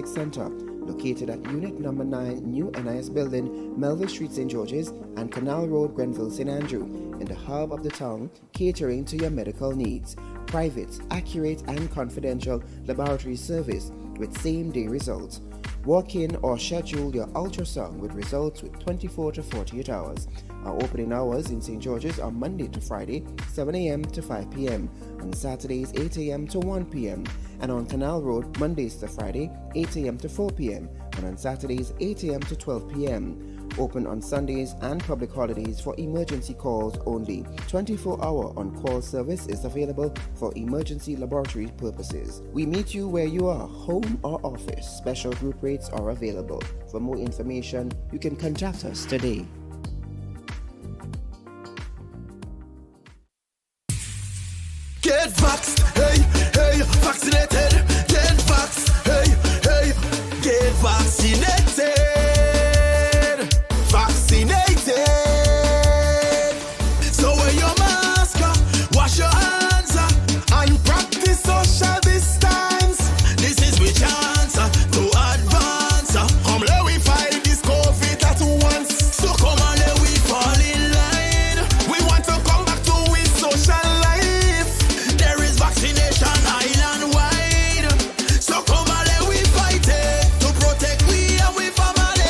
Center, located at Unit Number 9, New NIS Building, Melville Street, St. George's, and Canal Road, Grenville, St. Andrew, in the hub of the town, catering to your medical needs. Private, accurate, and confidential laboratory service with same-day results. Walk in or schedule your ultrasound with results with 24 to 48 hours. Our opening hours in St. George's are Monday to Friday, 7 a.m. to 5 p.m. On Saturdays, 8 a.m. to 1 p.m. And on Canal Road, Mondays to Friday, 8 a.m. to 4 p.m. And on Saturdays, 8 a.m. to 12 p.m. Open on Sundays and public holidays for emergency calls only. 24-hour on-call service is available for emergency laboratory purposes. We meet you where you are, home or office. Special group rates are available. For more information, you can contact us today. Get vaxxed, hey, hey, vaccinated. Get vaxxed, hey, hey, get vaccinated. Vaccinated. So wear your mask, wash your hands, and practice social distance. This is we chance to advance. Come let we fight this COVID at once. So come on, let we fall in line. We want to come back to we social life. There is vaccination island wide. So come on, let we fight it to protect we and we family.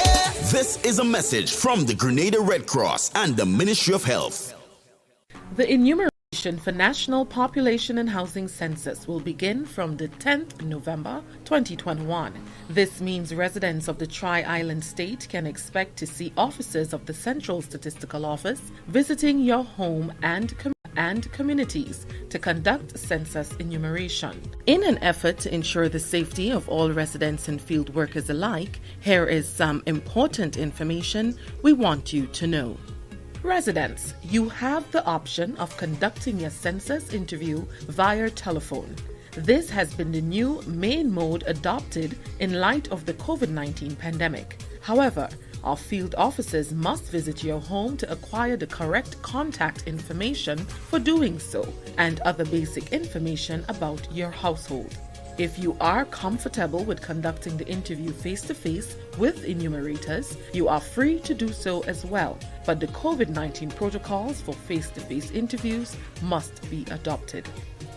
This is a message from the Grenada Red Cross and the Ministry of Health. The enumeration for National Population and Housing Census will begin from the 10th November 2021. This means residents of the Tri-Island state can expect to see officers of the Central Statistical Office visiting your home and communities to conduct census enumeration. In an effort to ensure the safety of all residents and field workers alike, here is some important information we want you to know. Residents, you have the option of conducting your census interview via telephone. This has been the new main mode adopted in light of the COVID-19 pandemic. However, our field officers must visit your home to acquire the correct contact information for doing so and other basic information about your household. If you are comfortable with conducting the interview face-to-face with enumerators, you are free to do so as well, but the COVID-19 protocols for face-to-face interviews must be adopted.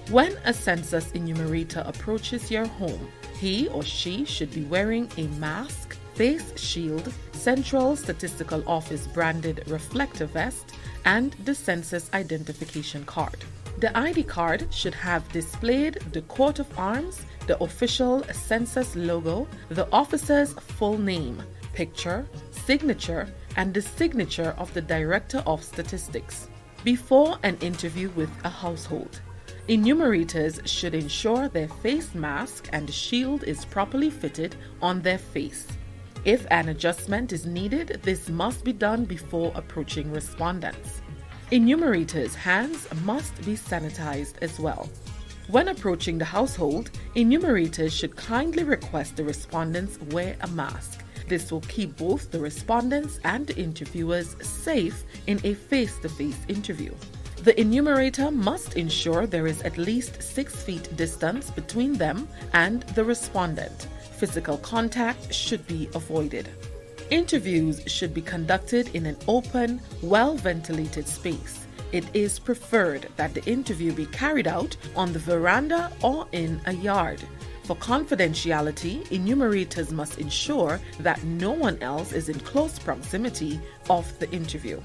When a census enumerator approaches your home, he or she should be wearing a mask, face shield, Central Statistical Office branded reflector vest, and the census identification card. The ID card should have displayed the coat of arms, the official census logo, the officer's full name, picture, signature, and the signature of the Director of Statistics. Before an interview with a household, enumerators should ensure their face mask and shield is properly fitted on their face. If an adjustment is needed, this must be done before approaching respondents. Enumerators' hands must be sanitized as well. When approaching the household, enumerators should kindly request the respondents wear a mask. This will keep both the respondents and the interviewers safe in a face-to-face interview. The enumerator must ensure there is at least 6 feet distance between them and the respondent. Physical contact should be avoided. Interviews should be conducted in an open, well-ventilated space. It is preferred that the interview be carried out on the veranda or in a yard. For confidentiality, enumerators must ensure that no one else is in close proximity of the interview.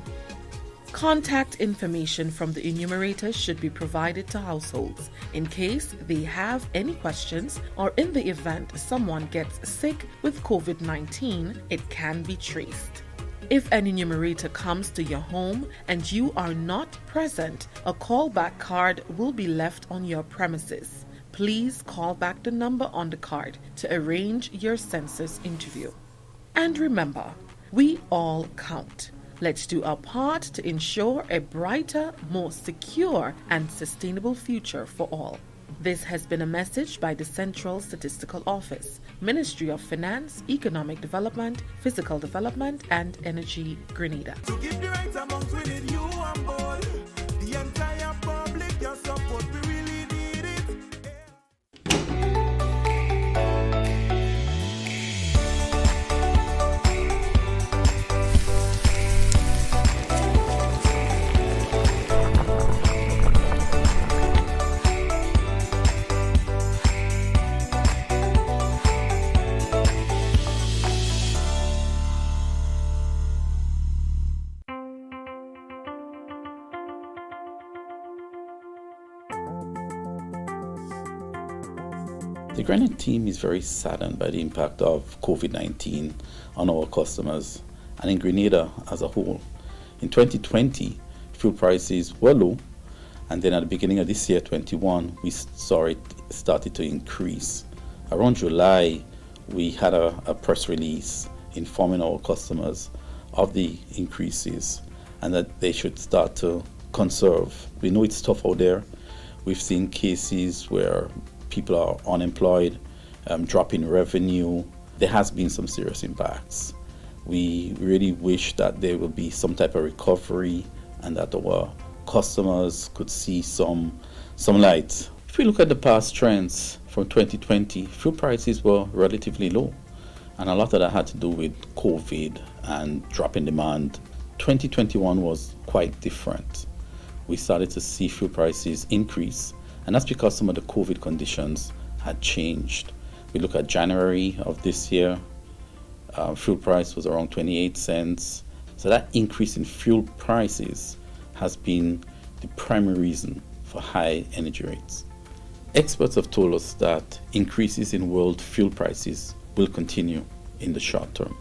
Contact information from the enumerator should be provided to households in case they have any questions, or in the event someone gets sick with COVID-19, it can be traced. If an enumerator comes to your home and you are not present, a callback card will be left on your premises. Please call back the number on the card to arrange your census interview. And remember, we all count. Let's do our part to ensure a brighter, more secure, and sustainable future for all. This has been a message by the Central Statistical Office, Ministry of Finance, Economic Development, Physical Development, and Energy, Grenada. To give the right amount, we need you on board. The entire public, your support, we really need it. The Grenec team is very saddened by the impact of COVID-19 on our customers and in Grenada as a whole. In 2020, fuel prices were low, and then at the beginning of this year, 21, we saw it started to increase. Around July, we had a press release informing our customers of the increases and that they should start to conserve. We know it's tough out there. We've seen cases where people are unemployed, drop in revenue. There has been some serious impacts. We really wish that there will be some type of recovery and that our customers could see some light. If we look at the past trends from 2020, fuel prices were relatively low, and a lot of that had to do with COVID and drop in demand. 2021 was quite different. We started to see fuel prices increase, and that's because some of the COVID conditions had changed. We look at January of this year, fuel price was around 28 cents. So that increase in fuel prices has been the primary reason for high energy rates. Experts have told us that increases in world fuel prices will continue in the short term.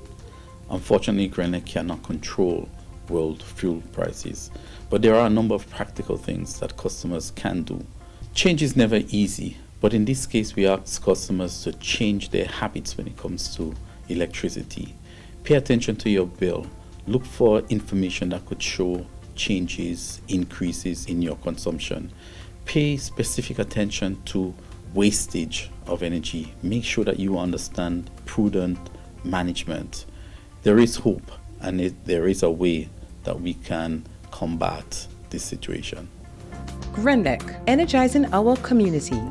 Unfortunately, Grenec cannot control world fuel prices, but there are a number of practical things that customers can do. Change is never easy, but in this case, we ask customers to change their habits when it comes to electricity. Pay attention to your bill. Look for information that could show changes, increases in your consumption. Pay specific attention to wastage of energy. Make sure that you understand prudent management. There is hope, and there is a way that we can combat this situation. Grenec, energizing our community.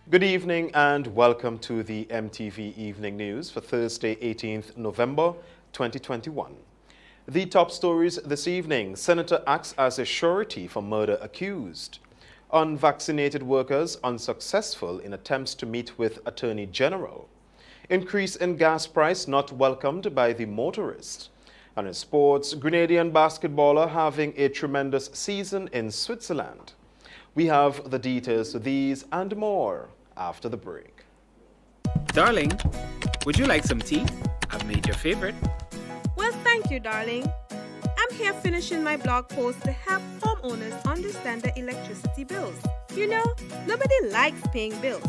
Good evening and welcome to the MTV Evening News for Thursday, 18th November 2021. The top stories this evening: Senator acts as a surety for murder accused. Unvaccinated workers unsuccessful in attempts to meet with Attorney General. Increase in gas price not welcomed by the motorist. And in sports, Grenadian basketballer having a tremendous season in Switzerland. We have the details to these and more after the break. Darling, would you like some tea? I've made your favorite. Well, thank you, darling. I'm here finishing my blog post to help homeowners understand their electricity bills. You know, nobody likes paying bills.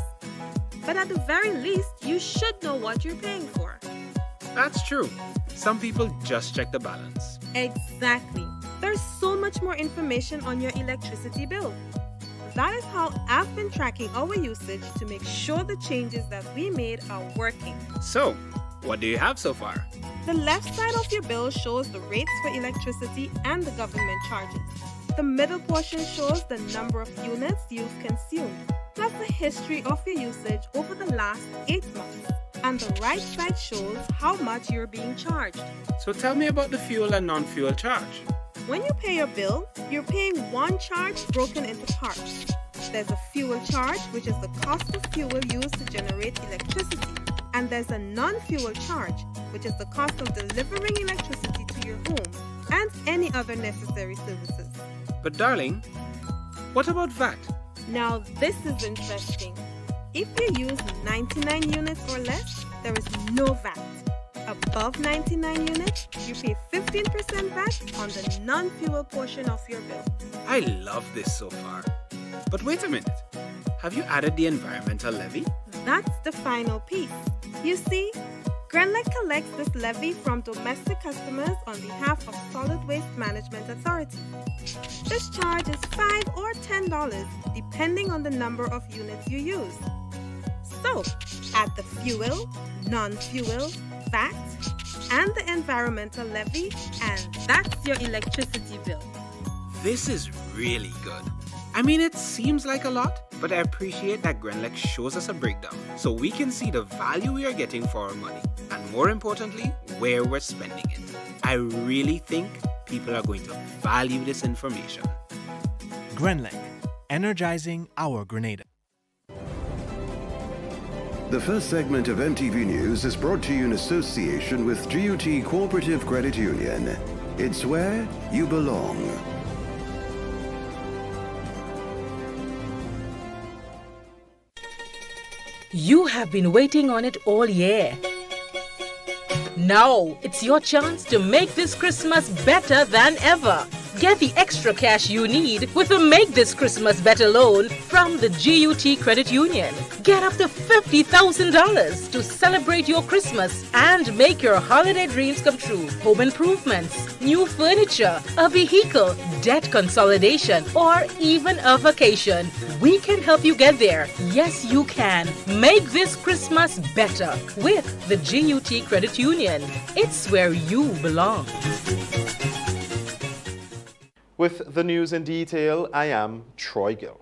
But at the very least, you should know what you're paying for. That's true. Some people just check the balance. Exactly. There's so much more information on your electricity bill. That is how I've been tracking our usage to make sure the changes that we made are working. So, what do you have so far? The left side of your bill shows the rates for electricity and the government charges. The middle portion shows the number of units you've consumed, plus the history of your usage over the last 8 months. And the right side shows how much you're being charged. So tell me about the fuel and non-fuel charge. When you pay your bill, you're paying one charge broken into parts. There's a fuel charge, which is the cost of fuel used to generate electricity. And there's a non-fuel charge, which is the cost of delivering electricity to your home and any other necessary services. But darling, what about VAT? Now this is interesting. If you use 99 units or less, there is no VAT. Above 99 units, you pay 15% VAT on the non-fuel portion of your bill. I love this so far. But wait a minute. Have you added the environmental levy? That's the final piece. You see, Grenec collects this levy from domestic customers on behalf of Solid Waste Management Authority. This charge is $5 or $10 depending on the number of units you use. So, add the fuel, non-fuel, VAT, and the environmental levy, and that's your electricity bill. This is really good. I mean, it seems like a lot, but I appreciate that Grenec shows us a breakdown so we can see the value we are getting for our money, and more importantly, where we're spending it. I really think people are going to value this information. Grenlec, energizing our Grenada. The first segment of MTV News is brought to you in association with GUT Cooperative Credit Union. It's where you belong. You have been waiting on it all year. Now, it's your chance to make this Christmas better than ever. Get the extra cash you need with a Make This Christmas Better loan from the GUT Credit Union. Get up to $50,000 to celebrate your Christmas and make your holiday dreams come true. Home improvements, new furniture, a vehicle, debt consolidation, or even a vacation. We can help you get there. Yes, you can. Make this Christmas better with the GUT Credit Union. It's where you belong. With the news in detail, I am Troy Gill.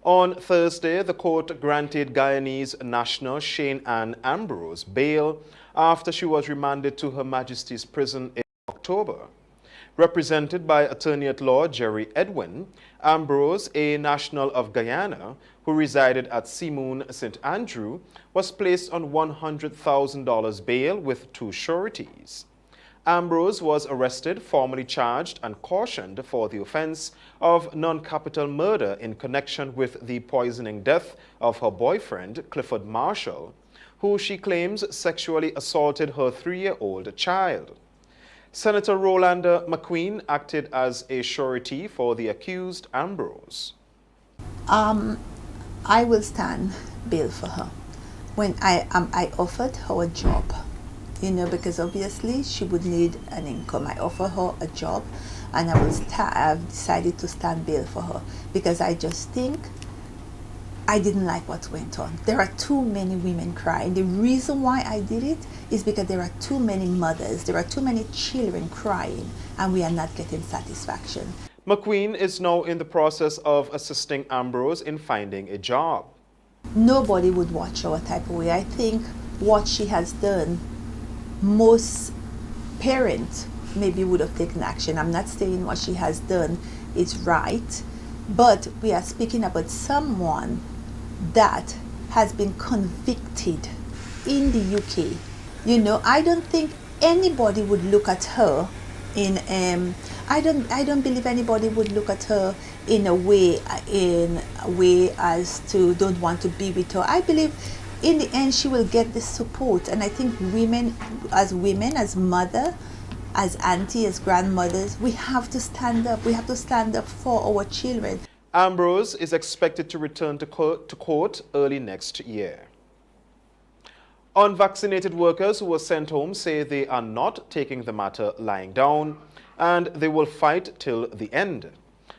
On Thursday, the court granted Guyanese national Shane Ann Ambrose bail after she was remanded to Her Majesty's prison in October. Represented by Attorney-at-Law Jerry Edwin, Ambrose, a national of Guyana who resided at Seamoon, St. Andrew, was placed on $100,000 bail with two sureties. Ambrose was arrested, formally charged, and cautioned for the offense of non-capital murder in connection with the poisoning death of her boyfriend, Clifford Marshall, who she claims sexually assaulted her 3-year-old child. Senator Rolanda McQueen acted as a surety for the accused Ambrose. I will stand bail for her. When I offered her a job, because obviously she would need an income. I offer her a job, and I've decided to stand bail for her because I just think I didn't like what went on. There are too many women crying. The reason why I did it is because there are too many mothers, there are too many children crying, and we are not getting satisfaction. McQueen is now in the process of assisting Ambrose in finding a job. Nobody would watch her type of way. I think what she has done, most parents maybe would have taken action. I'm not saying what she has done is right, but we are speaking about someone that has been convicted in the UK. I don't think anybody would look at her I don't believe anybody would look at her in a way as to don't want to be with her. I believe in the end she will get the support, and I think women, as mother, as auntie, as grandmothers, we have to stand up. We have to stand up for our children. Ambrose is expected to return to court early next year. Unvaccinated workers who were sent home say they are not taking the matter lying down, and they will fight till the end.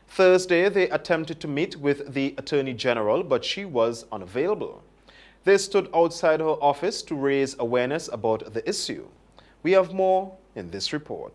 Thursday, they attempted to meet with the Attorney General, but she was unavailable. They stood outside her office to raise awareness about the issue. We have more in this report.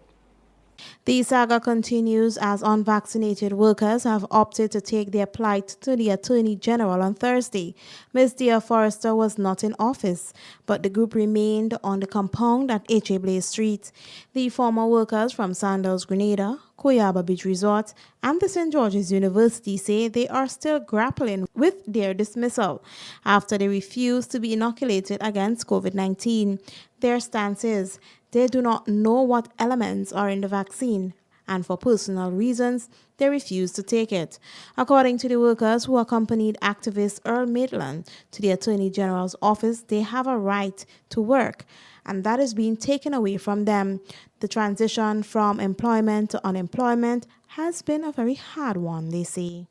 The saga continues as unvaccinated workers have opted to take their plight to the Attorney General on Thursday. Ms. Dia Forrester was not in office, but the group remained on the compound at H.A. Blaze Street. The former workers from Sandals Grenada, Cuyaba Beach Resort, and the St. George's University say they are still grappling with their dismissal after they refused to be inoculated against COVID-19. Their stance is they do not know what elements are in the vaccine, and for personal reasons, they refuse to take it. According to the workers who accompanied activist Earl Maitland to the Attorney General's office, they have a right to work, and that is being taken away from them. The transition from employment to unemployment has been a very hard one, they say.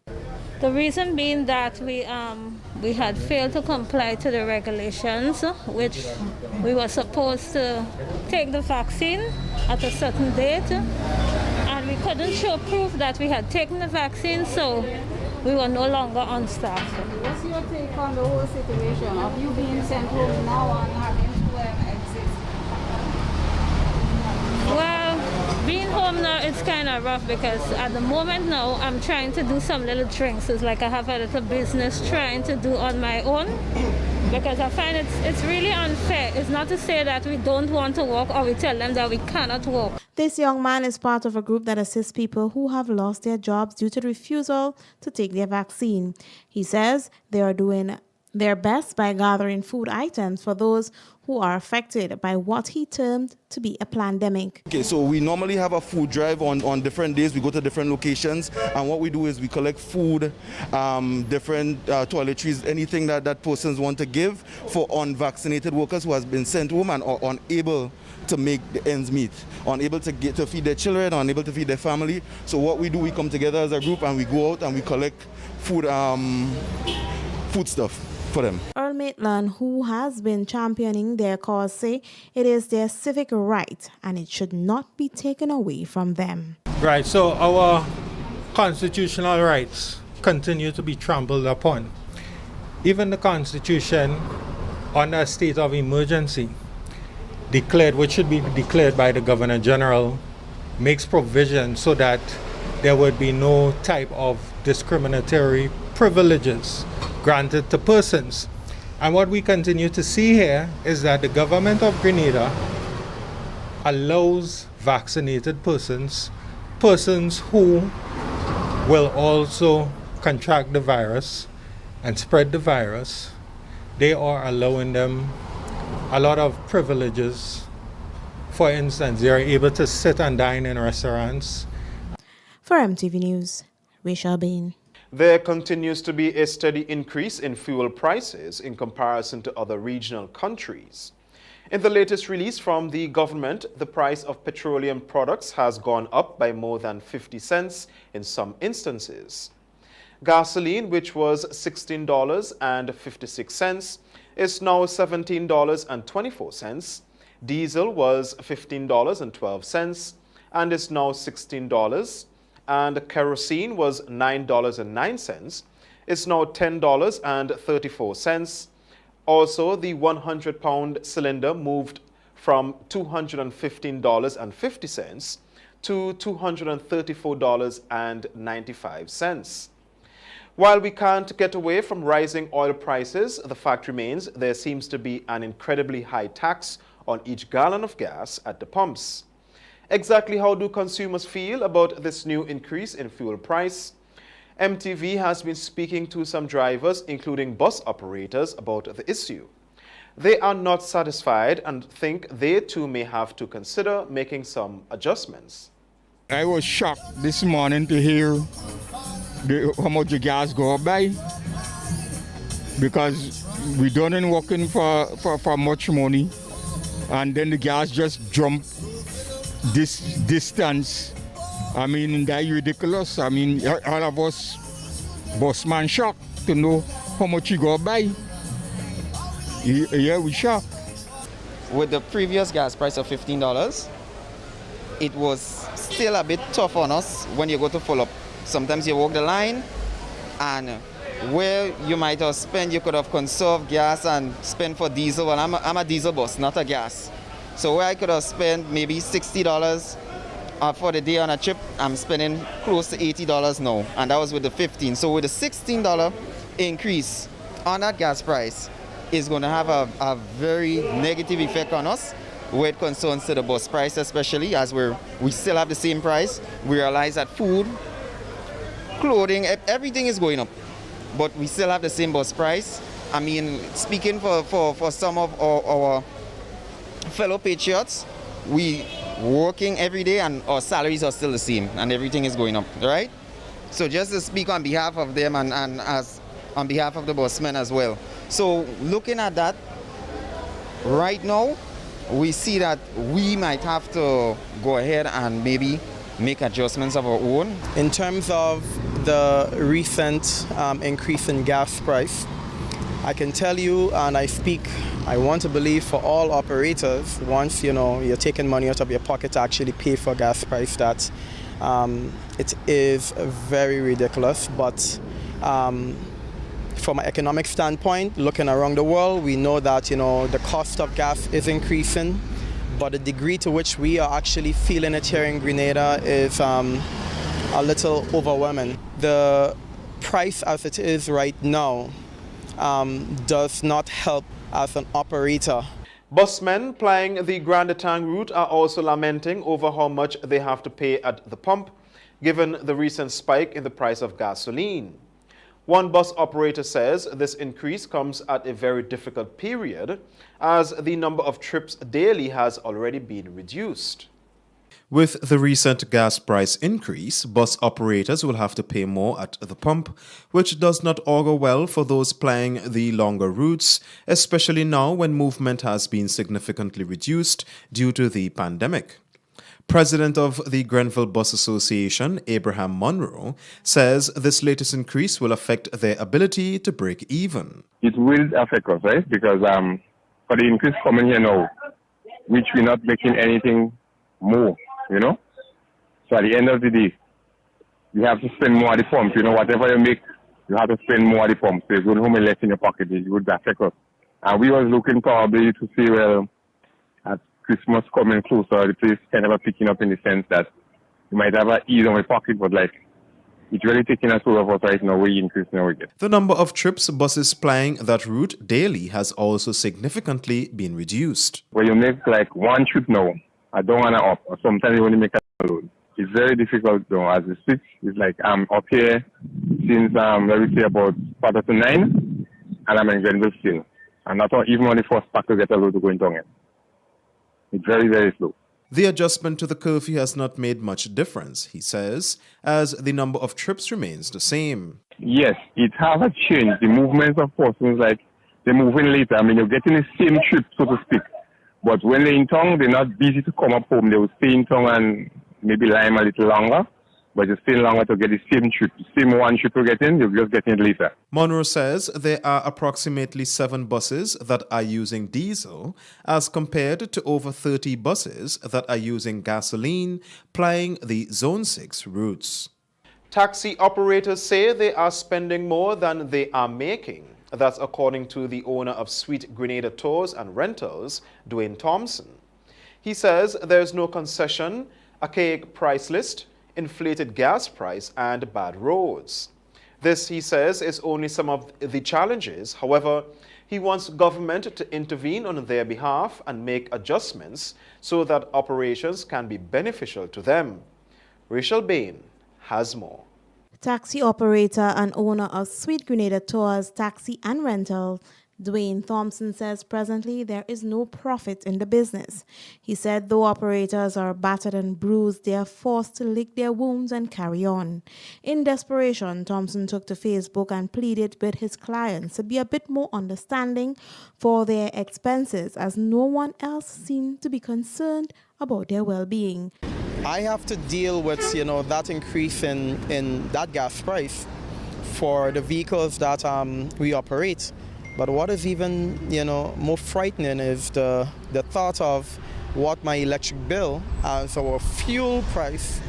The reason being that we had failed to comply to the regulations, which we were supposed to take the vaccine at a certain date, and we couldn't show proof that we had taken the vaccine, so we were no longer on staff. What's your take on the whole situation of you being sent home now and having to exit? Well, being home now, it's kind of rough because at the moment now, I'm trying to do some little drinks. It's like I have a little business trying to do on my own because I find it's really unfair. It's not to say that we don't want to work or we tell them that we cannot work. This young man is part of a group that assists people who have lost their jobs due to refusal to take their vaccine. He says they are doing their best by gathering food items for those who are affected by what he termed to be a pandemic. Okay, so we normally have a food drive on different days. We go to different locations, and what we do is we collect food, different toiletries, anything that persons want to give for unvaccinated workers who has been sent home and are unable to make the ends meet, unable to get to feed their children, unable to feed their family. So what we do, we come together as a group and we go out and we collect food stuff for them. Earl Maitland, who has been championing their cause, say it is their civic right and it should not be taken away from them. Right, so our constitutional rights continue to be trampled upon. Even the Constitution, under a state of emergency, declared, which should be declared by the Governor General, makes provision so that there would be no type of discriminatory privileges granted to persons. And what we continue to see here is that the government of Grenada allows vaccinated persons who will also contract the virus and spread the virus, they are allowing them a lot of privileges. For instance, they are able to sit and dine in restaurants. For MTV News, Rachel Bain. There continues to be a steady increase in fuel prices in comparison to other regional countries. In the latest release from the government, the price of petroleum products has gone up by more than 50 cents in some instances. Gasoline, which was $16.56, is now $17.24. Diesel was $15.12 and is now $16. And kerosene was $9.09. It's now $10.34. Also, the 100-pound cylinder moved from $215.50 to $234.95. While we can't get away from rising oil prices, the fact remains there seems to be an incredibly high tax on each gallon of gas at the pumps. Exactly how do consumers feel about this new increase in fuel price? MTV has been speaking to some drivers, including bus operators, about the issue. They are not satisfied and think they too may have to consider making some adjustments. I was shocked this morning to hear how much the gas go up by, because we don't working for much money, and then the gas just jumped this distance. I mean, that's ridiculous. I mean, all of us busman shocked to know how much you go by. Yeah, we shocked. With the previous gas price of $15, it was still a bit tough on us when you go to fill up. Sometimes you walk the line, and where you might have spent, you could have conserved gas and spent for diesel. Well, I'm a diesel bus, not a gas. So where I could have spent maybe $60 for the day on a trip, I'm spending close to $80 now, and that was with the 15. So with the $16 increase on that gas price, is going to have a very negative effect on us with concerns to the bus price, especially as we still have the same price. We realize that food, clothing, everything is going up, but we still have the same bus price. I mean, speaking for some of our fellow patriots, we working every day and our salaries are still the same and everything is going up, right? So just to speak on behalf of them and as on behalf of the busmen as well. So looking at that, right now, we see that we might have to go ahead and maybe make adjustments of our own. In terms of the recent increase in gas price, I can tell you, and I want to believe for all operators, once you're taking money out of your pocket to actually pay for gas price, that it is very ridiculous. But from an economic standpoint, looking around the world, we know that the cost of gas is increasing, but the degree to which we are actually feeling it here in Grenada is a little overwhelming. The price as it is right now does not help as an operator. Busmen plying the Grand Etang route are also lamenting over how much they have to pay at the pump, given the recent spike in the price of gasoline. One bus operator says this increase comes at a very difficult period, as the number of trips daily has already been reduced. With the recent gas price increase, bus operators will have to pay more at the pump, which does not augur well for those plying the longer routes, especially now when movement has been significantly reduced due to the pandemic. President of the Grenville Bus Association, Abraham Monroe, says this latest increase will affect their ability to break even. It will affect us, right? Because for the increase coming here now, which we're not making anything more, you know? So at the end of the day, you have to spend more at the pump. You know, whatever you make, you have to spend more at the pump. So you're going home and less in your pocket. It would affect us. And we was looking probably to see, well, at Christmas coming closer, the place kind of picking up in the sense that you might have an ease on my pocket, but like, it's really taking us over us right now. We increase now again. The number of trips buses plying that route daily has also significantly been reduced. When you make like one trip now, a down and a up, or sometimes you only make a load. It's very difficult though. As it sits, it's like I'm up here since let me say about 9, and I'm in Grenville still. I'm not even on the first pack to get a load to go in down. It's very, very slow. The adjustment to the curfew has not made much difference, he says, as the number of trips remains the same. Yes, it has a change. The movements of persons, like they're moving later. I mean, you're getting the same trip, so to speak. But when they're in town, they're not busy to come up home. They will stay in town and maybe lie a little longer. But it's still longer to get the same trip. The same one trip you're getting, you're just getting it later. Monroe says there are approximately 7 buses that are using diesel as compared to over 30 buses that are using gasoline plying the Zone 6 routes. Taxi operators say they are spending more than they are making. That's according to the owner of Sweet Grenada Tours and Rentals, Dwayne Thompson. He says there's no concession, archaic price list, inflated gas price and bad roads. This, he says, is only some of the challenges. However, he wants government to intervene on their behalf and make adjustments so that operations can be beneficial to them. Rachel Bain has more. Taxi operator and owner of Sweet Grenada Tours, Taxi and Rental, Dwayne Thompson says presently there is no profit in the business. He said though operators are battered and bruised, they are forced to lick their wounds and carry on. In desperation, Thompson took to Facebook and pleaded with his clients to be a bit more understanding for their expenses, as no one else seemed to be concerned about their well-being. I have to deal with, that increase in that gas price for the vehicles that we operate. But what is even, more frightening is the thought of what my electric bill as our fuel price,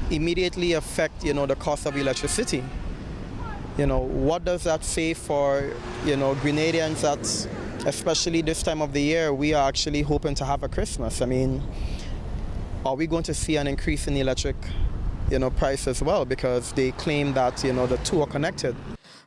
immediately affect, the cost of electricity. What does that say for, Grenadians that, especially this time of the year, we are actually hoping to have a Christmas? I mean, are we going to see an increase in the electric, price as well? Because they claim that, the two are connected.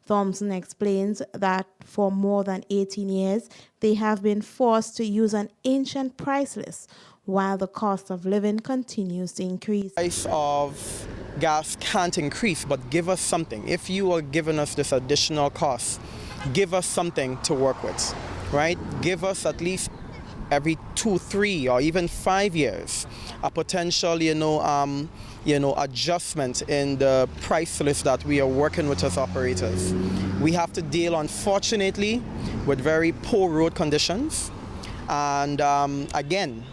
Thompson explains that for more than 18 years, they have been forced to use an ancient price list while the cost of living continues to increase. The price of gas can't increase, but give us something. If you are giving us this additional cost, give us something to work with, right? Give us at least every 2, 3, or even 5 years a potential, adjustment in the price list that we are working with as operators. We have to deal, unfortunately, with very poor road conditions. And again,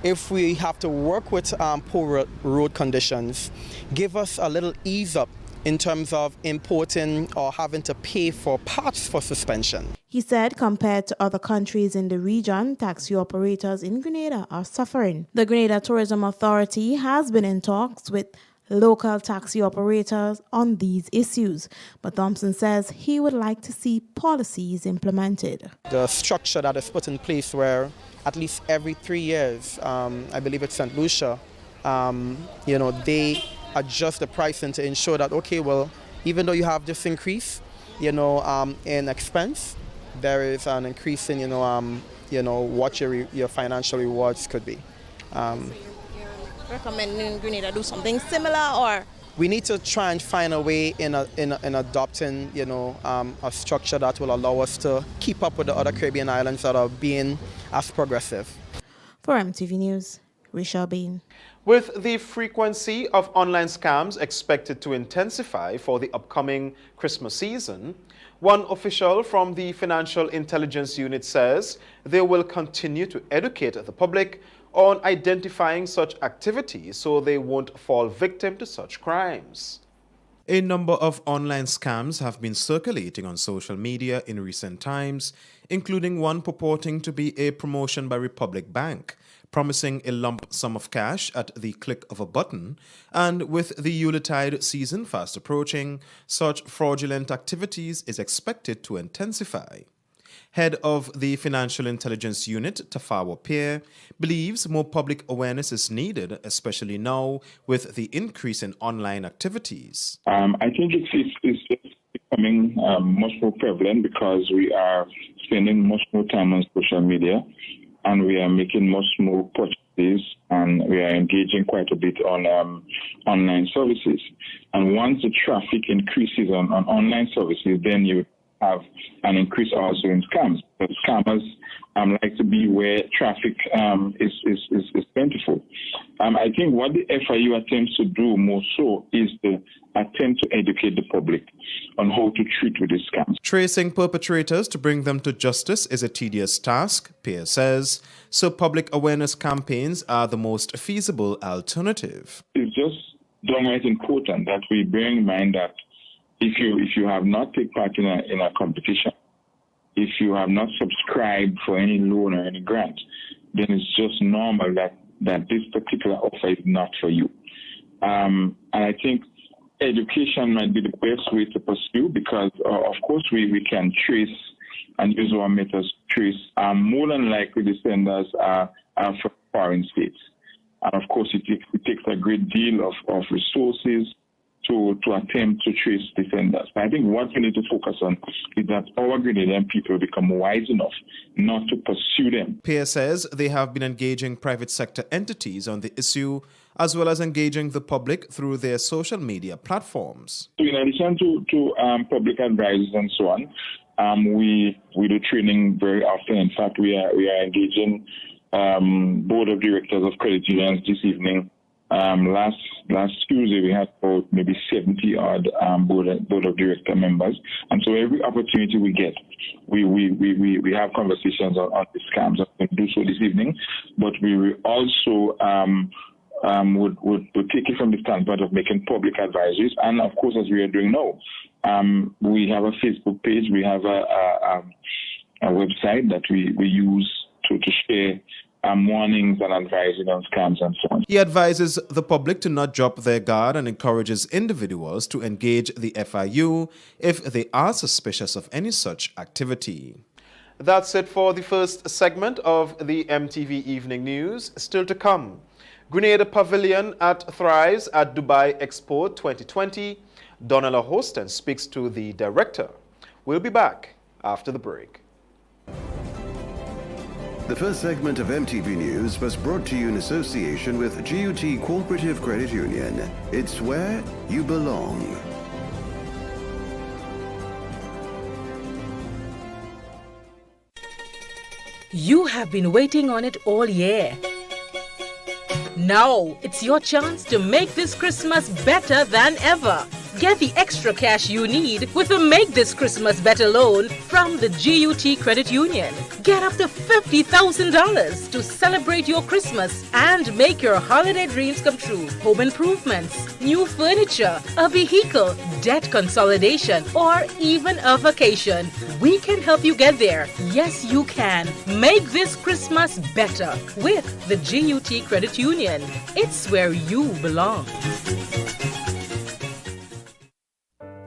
if we have to work with poor road conditions, give us a little ease up in terms of importing or having to pay for parts for suspension. He said compared to other countries in the region, taxi operators in Grenada are suffering. The Grenada Tourism Authority has been in talks with local taxi operators on these issues, but Thompson says he would like to see policies implemented. The structure that is put in place where at least every 3 years, I believe it's St. Lucia, they adjust the pricing to ensure that, okay, well, even though you have this increase, in expense, there is an increase in, what your financial rewards could be. Recommending Grenada do something similar, or we need to try and find a way in adopting, a structure that will allow us to keep up with the other Caribbean islands that are being as progressive. For MTV News, Rachel Bean. With the frequency of online scams expected to intensify for the upcoming Christmas season, one official from the Financial Intelligence Unit says they will continue to educate the public on identifying such activities so they won't fall victim to such crimes. A number of online scams have been circulating on social media in recent times, including one purporting to be a promotion by Republic Bank, promising a lump sum of cash at the click of a button, and with the Yuletide season fast approaching, such fraudulent activities is expected to intensify. Head of the Financial Intelligence Unit, Tafawa Pierre, believes more public awareness is needed, especially now with the increase in online activities. I think it's becoming much more prevalent because we are spending much more time on social media and we are making much more purchases and we are engaging quite a bit on online services. And once the traffic increases on online services, then you have an increase also in scams. But scammers like to be where traffic is plentiful. I think what the FIU attempts to do more so is to attempt to educate the public on how to treat with these scams. Tracing perpetrators to bring them to justice is a tedious task, Pierre says, so public awareness campaigns are the most feasible alternative. It's just downright important that we bear in mind that if you have not taken part in a competition, if you have not subscribed for any loan or any grant, then it's just normal that this particular offer is not for you. And I think education might be the best way to pursue because, of course, we can trace and use our methods to trace. More than likely, the senders are from foreign states. And, of course, it takes a great deal of resources to attempt to trace defenders. But I think what we need to focus on is that our Grenadian people become wise enough not to pursue them. Pierre says they have been engaging private sector entities on the issue as well as engaging the public through their social media platforms. So in addition to public advisors and so on, we do training very often. In fact, we are engaging board of directors of credit unions this evening. Last Tuesday we had about maybe 70 odd board of director members, and so every opportunity we get, we have conversations on the scams. We do so this evening, but we will also would take it from the standpoint of making public advisories, and of course, as we are doing now, we have a Facebook page, we have a website that we use to share warnings and advising on scams and so on. He advises the public to not drop their guard and encourages individuals to engage the FIU if they are suspicious of any such activity. That's it for the first segment of the MTV Evening News. Still to come, Grenada Pavilion thrives at Dubai Expo 2020. Donella Hostin speaks to the director. We'll be back after the break. The first segment of MTV News was brought to you in association with GUT Cooperative Credit Union. It's where you belong. You have been waiting on it all year. Now, it's your chance to make this Christmas better than ever. Get the extra cash you need with a Make This Christmas Better loan from the GUT Credit Union. Get up to $50,000 to celebrate your Christmas and make your holiday dreams come true. Home improvements, new furniture, a vehicle, debt consolidation, or even a vacation. We can help you get there. Yes, you can. Make this Christmas better with the GUT Credit Union. It's where you belong.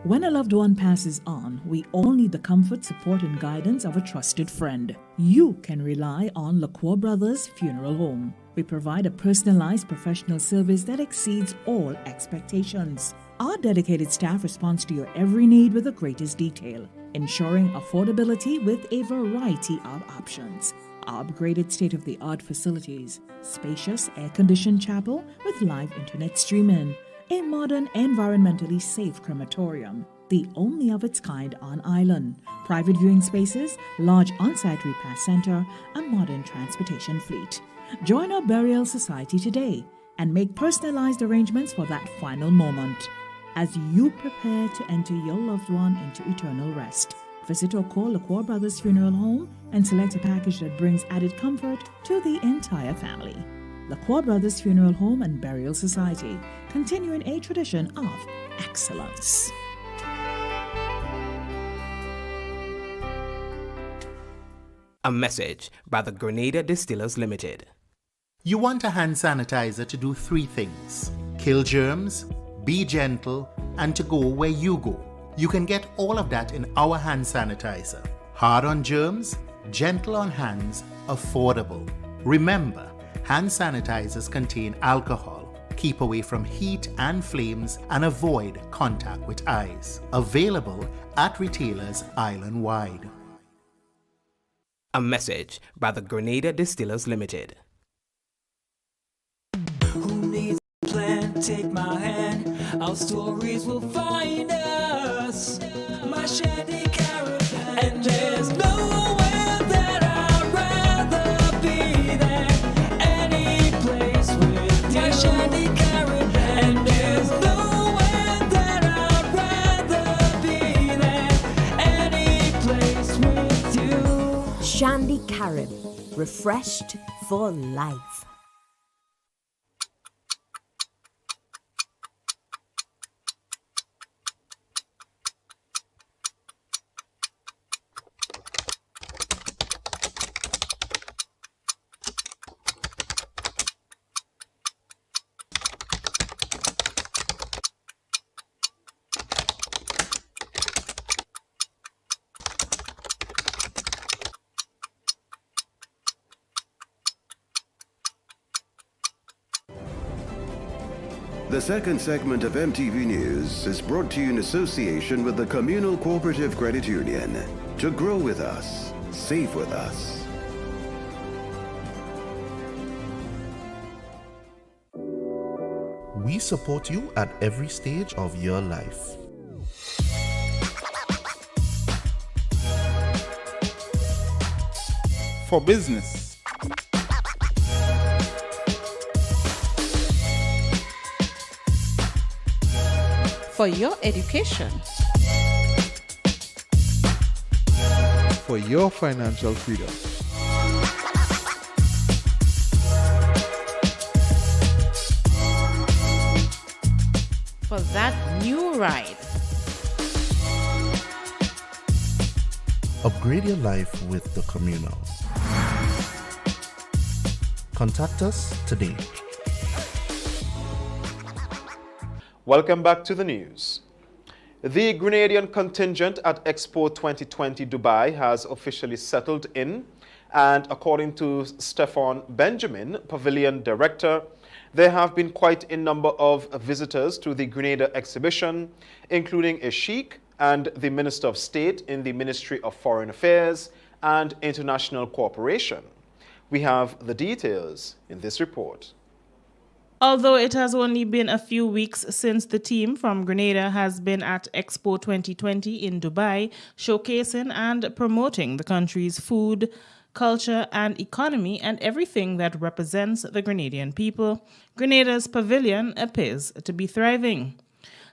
When a loved one passes on, we all need the comfort, support, and guidance of a trusted friend. You can rely on Lacroix Brothers Funeral Home. We provide a personalized professional service that exceeds all expectations. Our dedicated staff responds to your every need with the greatest detail. ensuring affordability with a variety of options. Upgraded state-of-the-art facilities, spacious air-conditioned chapel with live internet streaming, a modern, environmentally safe crematorium, the only of its kind on island, private viewing spaces, large on-site repast center, a modern transportation fleet. Join our burial society today and make personalized arrangements for that final moment. As you prepare to enter your loved one into eternal rest, visit or call LaCour Brothers Funeral Home and select a package that brings added comfort to the entire family. LaCour Brothers Funeral Home and Burial Society, continuing a tradition of excellence. A message by the Grenada Distillers Limited. You want a hand sanitizer to do 3 things: kill germs, be gentle, and to go where you go. You can get all of that in our hand sanitizer. Hard on germs, gentle on hands, affordable. Remember, hand sanitizers contain alcohol. Keep away from heat and flames and avoid contact with eyes. Available at retailers island-wide. A message by the Grenada Distillers Limited. Who needs a plan? Take my hand. Our stories will find us. My Shandy Caravan. And there's nowhere that I'd rather be than any place with you. My Shandy Caravan. And there's nowhere that I'd rather be than any place with you. Shandy Carib, refreshed for life. The second segment of MTV News is brought to you in association with the Communal Cooperative Credit Union. To grow with us, save with us. We support you at every stage of your life. For business, for your education, for your financial freedom, for that new ride. Upgrade your life with the Communal. Contact us today. Welcome back to the news. The Grenadian contingent at Expo 2020 Dubai has officially settled in, and according to Stefan Benjamin, Pavilion Director, there have been quite a number of visitors to the Grenada exhibition, including a sheikh and the Minister of State in the Ministry of Foreign Affairs and International Cooperation. We have the details in this report. Although it has only been a few weeks since the team from Grenada has been at Expo 2020 in Dubai, showcasing and promoting the country's food, culture and economy and everything that represents the Grenadian people, Grenada's pavilion appears to be thriving.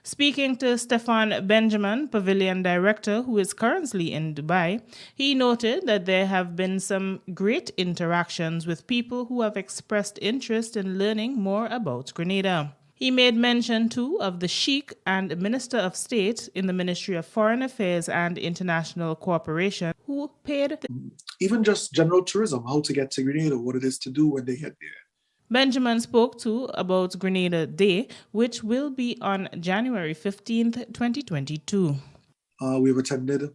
Speaking to Stefan Benjamin, Pavilion Director, who is currently in Dubai, he noted that there have been some great interactions with people who have expressed interest in learning more about Grenada. He made mention, too, of the Sheikh and Minister of State in the Ministry of Foreign Affairs and International Cooperation, who paid... Even just general tourism, how to get to Grenada, what it is to do when they get there. Benjamin spoke too about Grenada Day, which will be on January 15th, 2022. We've attended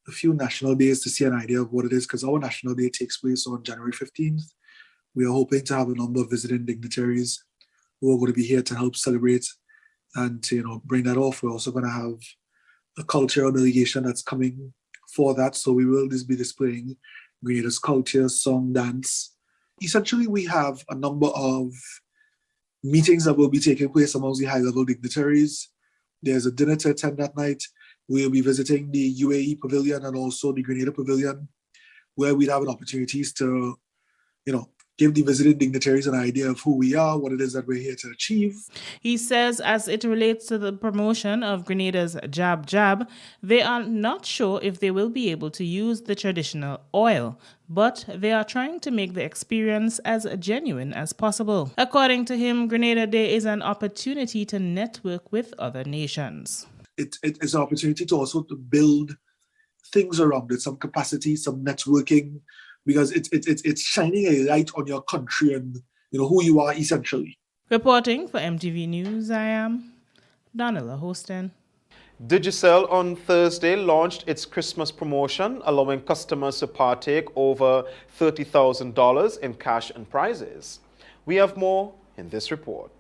a few national days to see an idea of what it is, because our national day takes place on January 15th. We are hoping to have a number of visiting dignitaries who are going to be here to help celebrate and to, bring that off. We're also going to have a cultural delegation that's coming for that. So we will be displaying Grenada's culture, song, dance. Essentially, we have a number of meetings that will be taking place amongst the high-level dignitaries. There's a dinner to attend that night. We'll be visiting the UAE Pavilion and also the Grenada Pavilion, where we'd have an opportunities to, give the visiting dignitaries an idea of who we are, what it is that we're here to achieve. He says as it relates to the promotion of Grenada's Jab Jab, they are not sure if they will be able to use the traditional oil, but they are trying to make the experience as genuine as possible. According to him, Grenada Day is an opportunity to network with other nations. It's an opportunity to also to build things around it, some capacity, some networking, because it's shining a light on your country and who you are essentially. Reporting for MTV News, I am Donella Hostin. Digicel on Thursday launched its Christmas promotion, allowing customers to partake over $30,000 in cash and prizes. We have more in this report.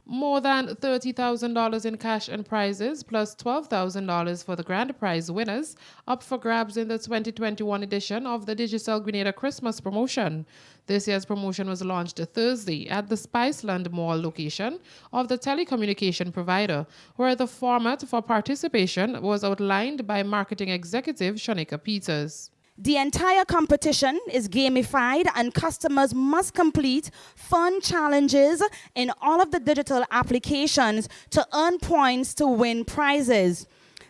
More than $30,000 in cash and prizes, plus $12,000 for the grand prize winners, up for grabs in the 2021 edition of the Digicel Grenada Christmas promotion. This year's promotion was launched Thursday at the Spiceland Mall location of the telecommunication provider, where the format for participation was outlined by marketing executive Shanika Peters. The entire competition is gamified and customers must complete fun challenges in all of the digital applications to earn points to win prizes.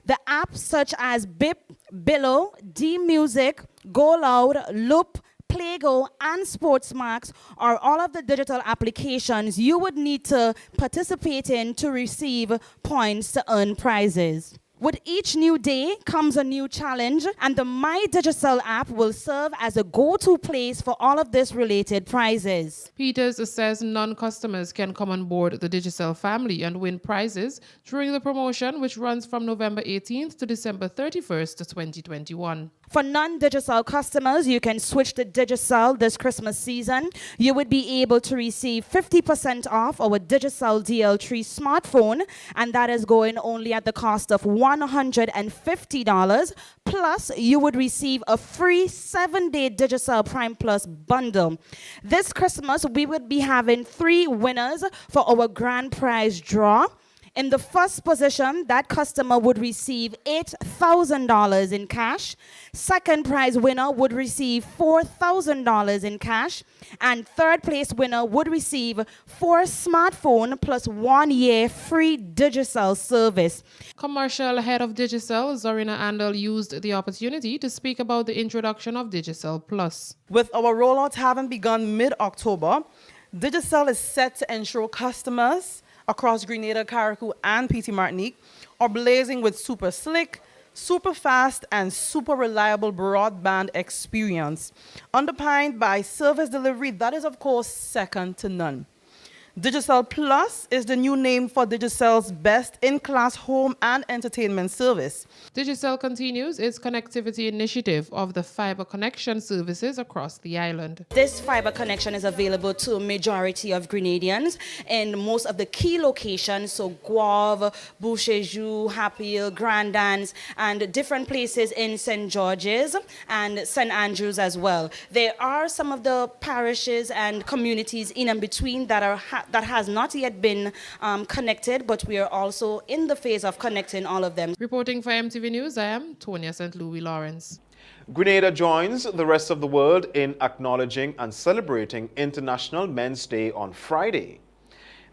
The apps such as Bip, Billo, D-Music, Go Loud, Loop, Playgo, and Sportsmax are all of the digital applications you would need to participate in to receive points to earn prizes. With each new day comes a new challenge, and the My Digicel app will serve as a go-to place for all of this related prizes. Peters says non-customers can come on board the Digicel family and win prizes during the promotion, which runs from November 18th to December 31st, 2021. For non-Digicel customers, you can switch to Digicel this Christmas season. You would be able to receive 50% off our Digicel DL3 smartphone, and that is going only at the cost of $150. Plus, you would receive a free 7-day Digicel Prime Plus bundle. This Christmas, we would be having 3 winners for our grand prize draw. In the first position, that customer would receive $8,000 in cash. Second prize winner would receive $4,000 in cash. And third place winner would receive 4 smartphone plus 1 year free Digicel service. Commercial head of Digicel, Zorina Andel, used the opportunity to speak about the introduction of Digicel Plus. With our rollout having begun mid-October, Digicel is set to ensure customers across Grenada, Carriacou, and PT Martinique are blazing with super slick, super fast, and super reliable broadband experience, underpinned by service delivery that is, of course, second to none. Digicel Plus is the new name for Digicel's best-in-class home and entertainment service. Digicel continues its connectivity initiative of the fiber connection services across the island. This fiber connection is available to a majority of Grenadians in most of the key locations, so Guave, Boucherjou, Happy Hill, Grandans, and different places in St. George's and St. Andrews as well. There are some of the parishes and communities in and between that has not yet been connected, but we are also in the phase of connecting all of them. Reporting for MTV News, I am Tonya St. Louis Lawrence. Grenada joins the rest of the world in acknowledging and celebrating International Men's Day on Friday.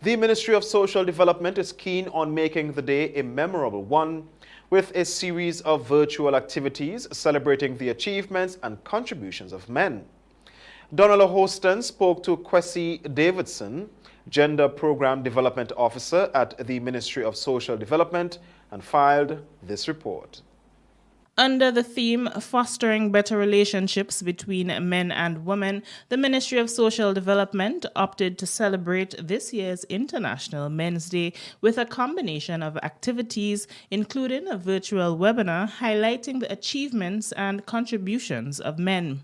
The Ministry of Social Development is keen on making the day a memorable one, with a series of virtual activities celebrating the achievements and contributions of men. Donella Hostin spoke to Kwesi Davidson, Gender Program Development Officer at the Ministry of Social Development, and filed this report. Under the theme Fostering Better Relationships Between Men and Women, the Ministry of Social Development opted to celebrate this year's International Men's Day with a combination of activities, including a virtual webinar highlighting the achievements and contributions of men.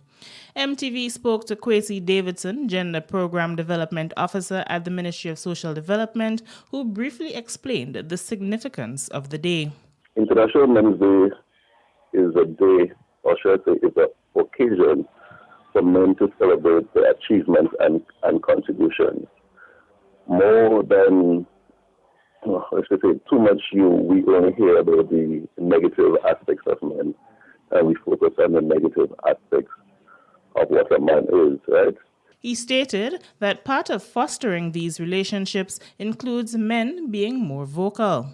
MTV spoke to Kwesi Davidson, Gender Program Development Officer at the Ministry of Social Development, who briefly explained the significance of the day. International Men's Day is a day, or should I say, is an occasion for men to celebrate their achievements and contributions. More than, let's just say, too much we only hear about the negative aspects of men, and we focus on the negative aspects of what a man is, right? He stated that part of fostering these relationships includes men being more vocal.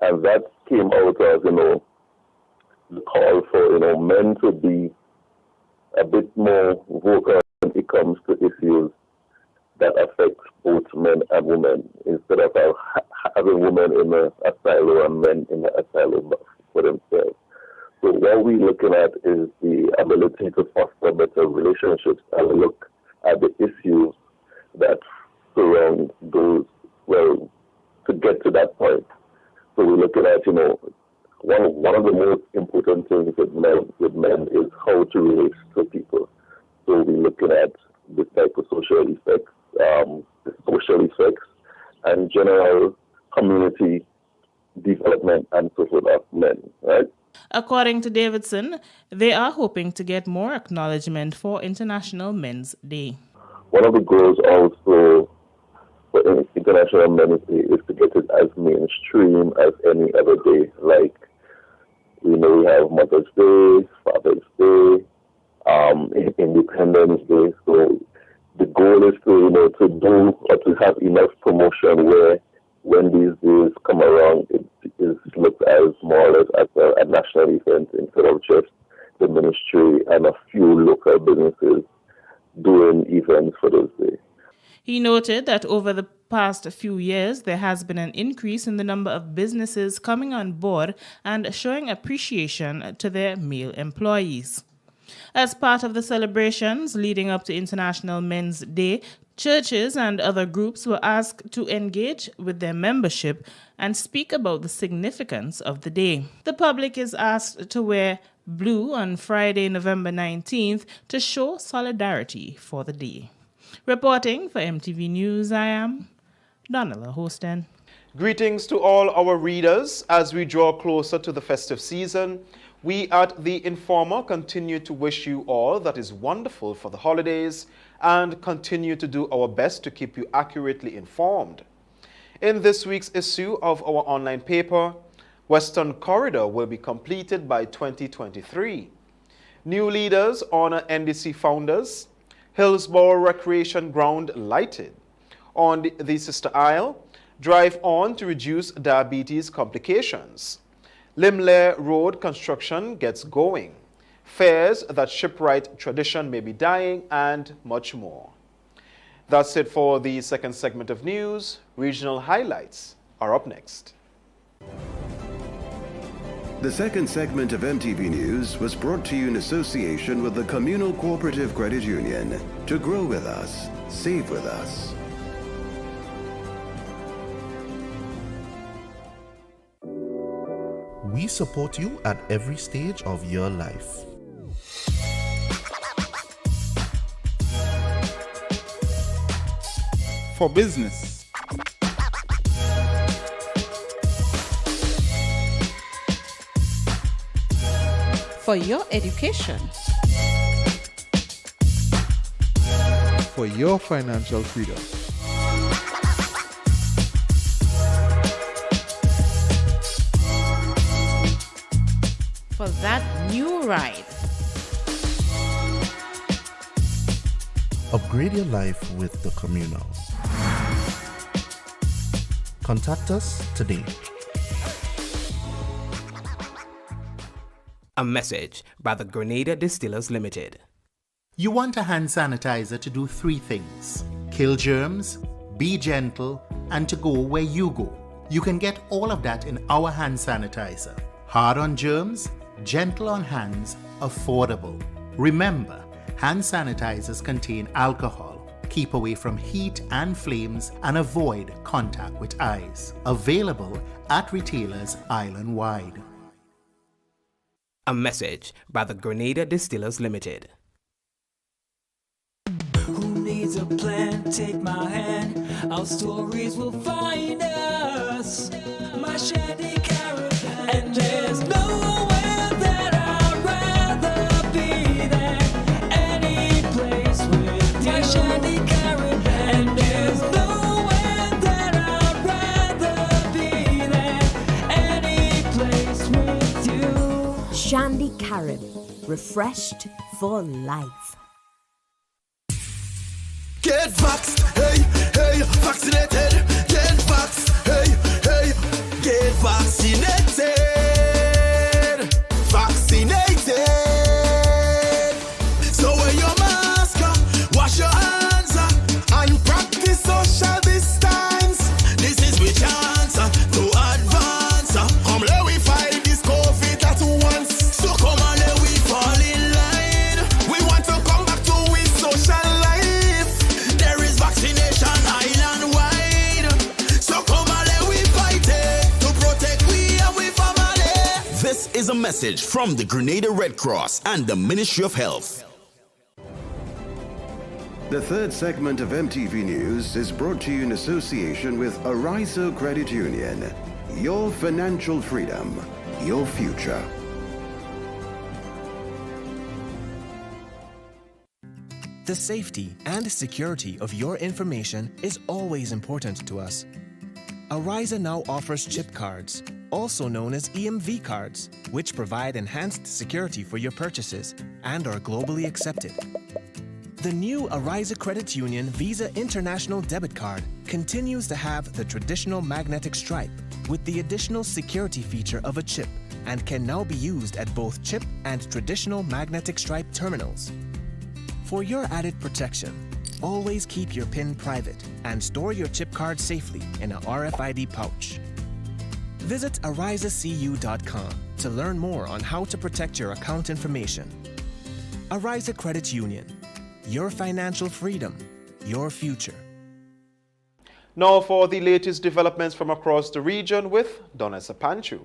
And that came out of, the call for, men to be a bit more vocal when it comes to issues that affect both men and women, instead of having women in a silo and men in a silo for themselves. So what we're looking at is the ability to foster better relationships and look at the issues that surround those, to get to that point. So we're looking at, one of the most important things with men is how to relate to people. So we're looking at the type of social effects, and general community development and so forth of men, right? According to Davidson, they are hoping to get more acknowledgement for International Men's Day. One of the goals also for International Men's Day is to get it as mainstream as any other day. Like, we have Mother's Day, Father's Day, Independence Day. So the goal is to do or to have enough promotion where when these days come around, it is looked as more or less as a national event instead of just the ministry and a few local businesses doing events for those days. He noted that over the past few years, there has been an increase in the number of businesses coming on board and showing appreciation to their male employees. As part of the celebrations leading up to International Men's Day, churches and other groups were asked to engage with their membership and speak about the significance of the day. The public is asked to wear blue on Friday, November 19th to show solidarity for the day. Reporting for MTV News, I am Donella Hosten. Greetings to all our readers. As we draw closer to the festive season, we at The Informer continue to wish you all that is wonderful for the holidays and continue to do our best to keep you accurately informed. In this week's issue of our online paper, Western Corridor will be completed by 2023. New leaders honor NDC founders. Hillsborough Recreation Ground lighted. On the Sister Isle, drive on to reduce diabetes complications. Limleh Road construction gets going. Fears that shipwright tradition may be dying, and much more. That's it for the second segment of news. Regional highlights are up next. The second segment of MTV News was brought to you in association with the Communal Cooperative Credit Union. To grow with us, save with us. We support you at every stage of your life. For business, for your education, for your financial freedom. for that new ride. Upgrade your life with the Communal. Contact us today. A message by the Grenada Distillers Limited. You want a hand sanitizer to do 3 things: kill germs, be gentle, and to go where you go. You can get all of that in our hand sanitizer. Hard on germs, gentle on hands, affordable. Remember, hand sanitizers contain alcohol. Keep away from heat and flames and avoid contact with eyes. Available at retailers island-wide. A message by the Grenada Distillers Limited. Who needs a plan? Take my hand. Our stories will find us. My shanty caravan. and there's nowhere that I'd rather be than any place with my Shandy Caravan. And there's nowhere that I'd rather be than any place with you. Shandy Carib, refreshed for life. Get vaxxed, hey, hey, vaccinated. Get vaxxed, hey, hey, get vaccinated. Vaccinated. So wear your mask, wash your hands, and practice social distance. This is we chance to advance. Come let we fight this COVID at once. So come on, let we fall in line. We want to come back to with social life. There is vaccination island wide. So come on, let we fight it to protect we and we family. This is a message from the Grenada Red Cross and the Ministry of Health. The third segment of MTV News is brought to you in association with Arizo Credit Union. Your financial freedom, your future. The safety and security of your information is always important to us. Ariza now offers chip cards, also known as EMV cards, which provide enhanced security for your purchases and are globally accepted. The new Ariza Credit Union Visa International Debit Card continues to have the traditional magnetic stripe with the additional security feature of a chip and can now be used at both chip and traditional magnetic stripe terminals. For your added protection, always keep your PIN private and store your chip card safely in a RFID pouch. Visit arizacu.com to learn more on how to protect your account information. Ariza Credit Union. Your financial freedom, your future. Now for the latest developments from across the region with Donessa Panchu.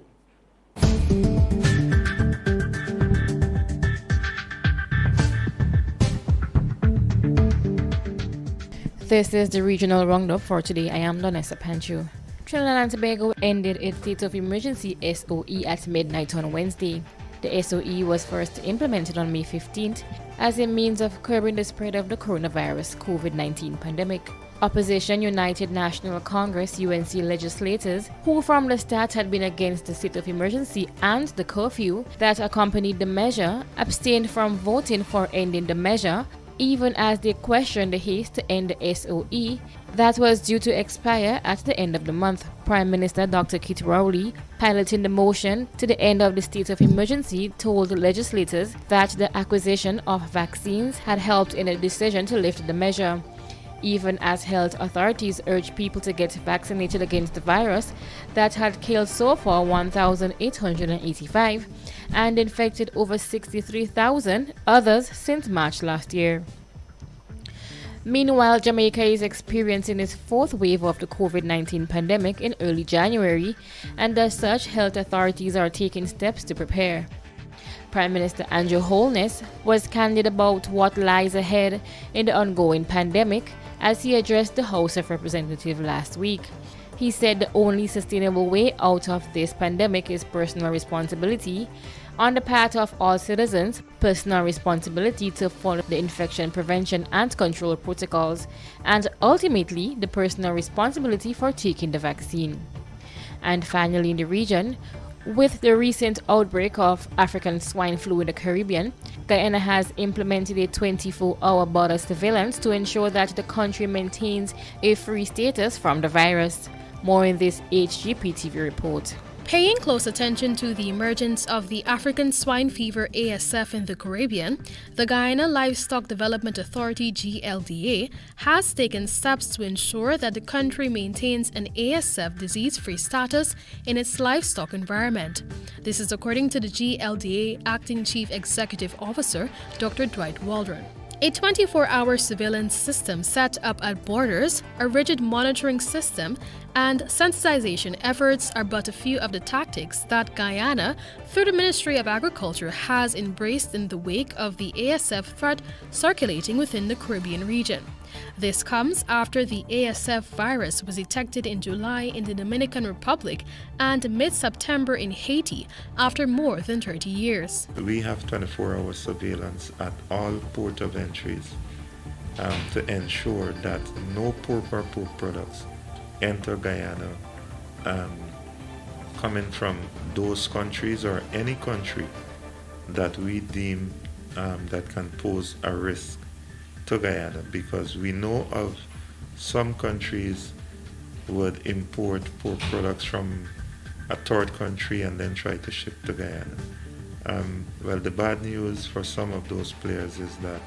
This is the regional roundup for today. I am Donessa Panchu. Trinidad and Tobago ended its state of emergency SOE at midnight on Wednesday. The SOE was first implemented on May 15th as a means of curbing the spread of the coronavirus COVID-19 pandemic. Opposition United National Congress UNC legislators, who from the start had been against the state of emergency and the curfew that accompanied the measure, abstained from voting for ending the measure, even as they questioned the haste to end the SOE that was due to expire at the end of the month. Prime Minister Dr. Kit Rowley, piloting the motion to the end of the state of emergency, told legislators that the acquisition of vaccines had helped in a decision to lift the measure. Even as health authorities urged people to get vaccinated against the virus that had killed so far 1,885 and infected over 63,000 others since March last year. Meanwhile, Jamaica is experiencing its fourth wave of the COVID-19 pandemic in early January, and as such, health authorities are taking steps to prepare. Prime Minister Andrew Holness was candid about what lies ahead in the ongoing pandemic as he addressed the House of Representatives last week. He said the only sustainable way out of this pandemic is personal responsibility on the part of all citizens, personal responsibility to follow the infection prevention and control protocols, and ultimately the personal responsibility for taking the vaccine. And finally, in the region, with the recent outbreak of African swine flu in the Caribbean, Guyana has implemented a 24-hour border surveillance to ensure that the country maintains a free status from the virus. More in this HGP-TV report. Paying close attention to the emergence of the African swine fever ASF in the Caribbean, the Guyana Livestock Development Authority GLDA has taken steps to ensure that the country maintains an ASF disease-free status in its livestock environment. This is according to the GLDA Acting Chief Executive Officer, Dr. Dwight Waldron. A 24-hour surveillance system set up at borders, a rigid monitoring system, And sensitization efforts are but a few of the tactics that Guyana, through the Ministry of Agriculture, has embraced in the wake of the ASF threat circulating within the Caribbean region. This comes after the ASF virus was detected in July in the Dominican Republic and mid-September in Haiti after more than 30 years. We have 24-hour surveillance at all port of entries to ensure that no pork or pork products enter Guyana coming from those countries or any country that we deem that can pose a risk to Guyana, because we know of some countries would import pork products from a third country and then try to ship to Guyana. Well, the bad news for some of those players is that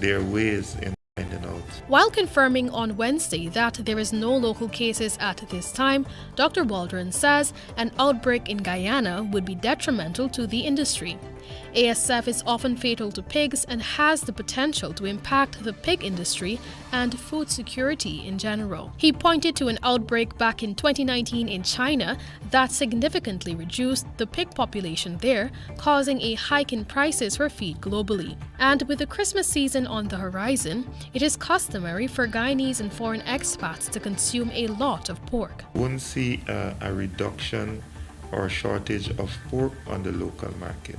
there are ways in finding out. While confirming on Wednesday that there is no local cases at this time, Dr. Waldron says an outbreak in Guyana would be detrimental to the industry. ASF is often fatal to pigs and has the potential to impact the pig industry and food security in general. He pointed to an outbreak back in 2019 in China that significantly reduced the pig population there, causing a hike in prices for feed globally. And with the Christmas season on the horizon, it is customary for Guyanese and foreign expats to consume a lot of pork. We won't see a reduction or shortage of pork on the local market.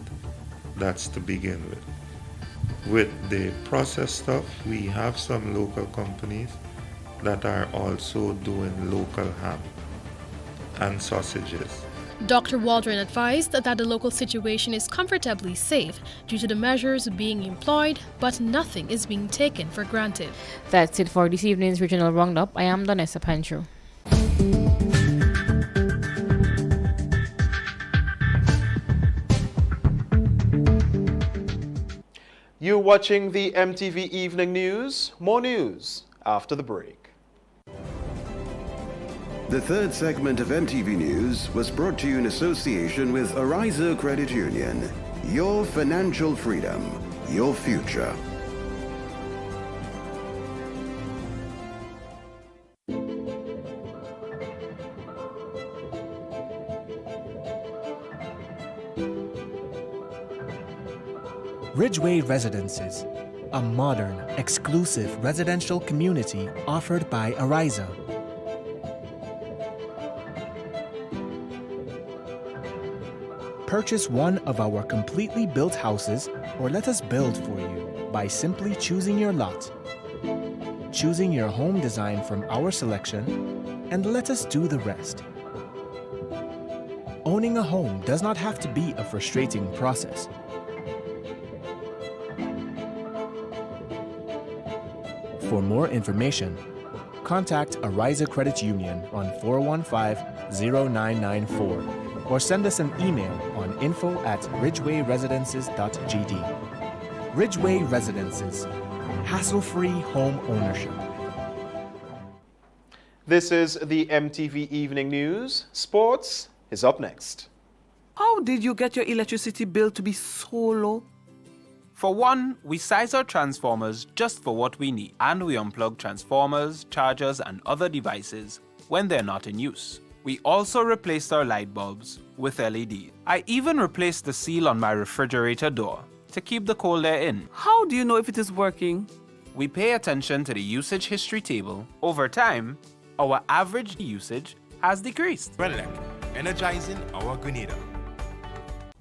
That's to begin with. With the processed stuff, we have some local companies that are also doing local ham and sausages. Dr. Waldron advised that the local situation is comfortably safe due to the measures being employed, but nothing is being taken for granted. That's it for this evening's regional roundup. I am Donessa Pancho. You're watching the MTV Evening News. More news after the break. The third segment of MTV News was brought to you in association with Ariza Credit Union. Your financial freedom, your future. Ridgeway Residences, a modern, exclusive residential community offered by Ariza. Purchase one of our completely built houses or let us build for you by simply choosing your lot, choosing your home design from our selection, and let us do the rest. Owning a home does not have to be a frustrating process. For more information, contact Ariza Credit Union on 415-0994 or send us an email on info@ridgewayresidences.gd. Ridgeway Residences, hassle-free home ownership. This is the MTV Evening News. Sports is up next. How did you get your electricity bill to be so low? For one, we size our transformers just for what we need, and we unplug transformers, chargers, and other devices when they're not in use. We also replaced our light bulbs with LED. I even replaced the seal on my refrigerator door to keep the cold air in. How do you know if it is working? We pay attention to the usage history table. Over time, our average usage has decreased. Grenelec, energizing our Grenada.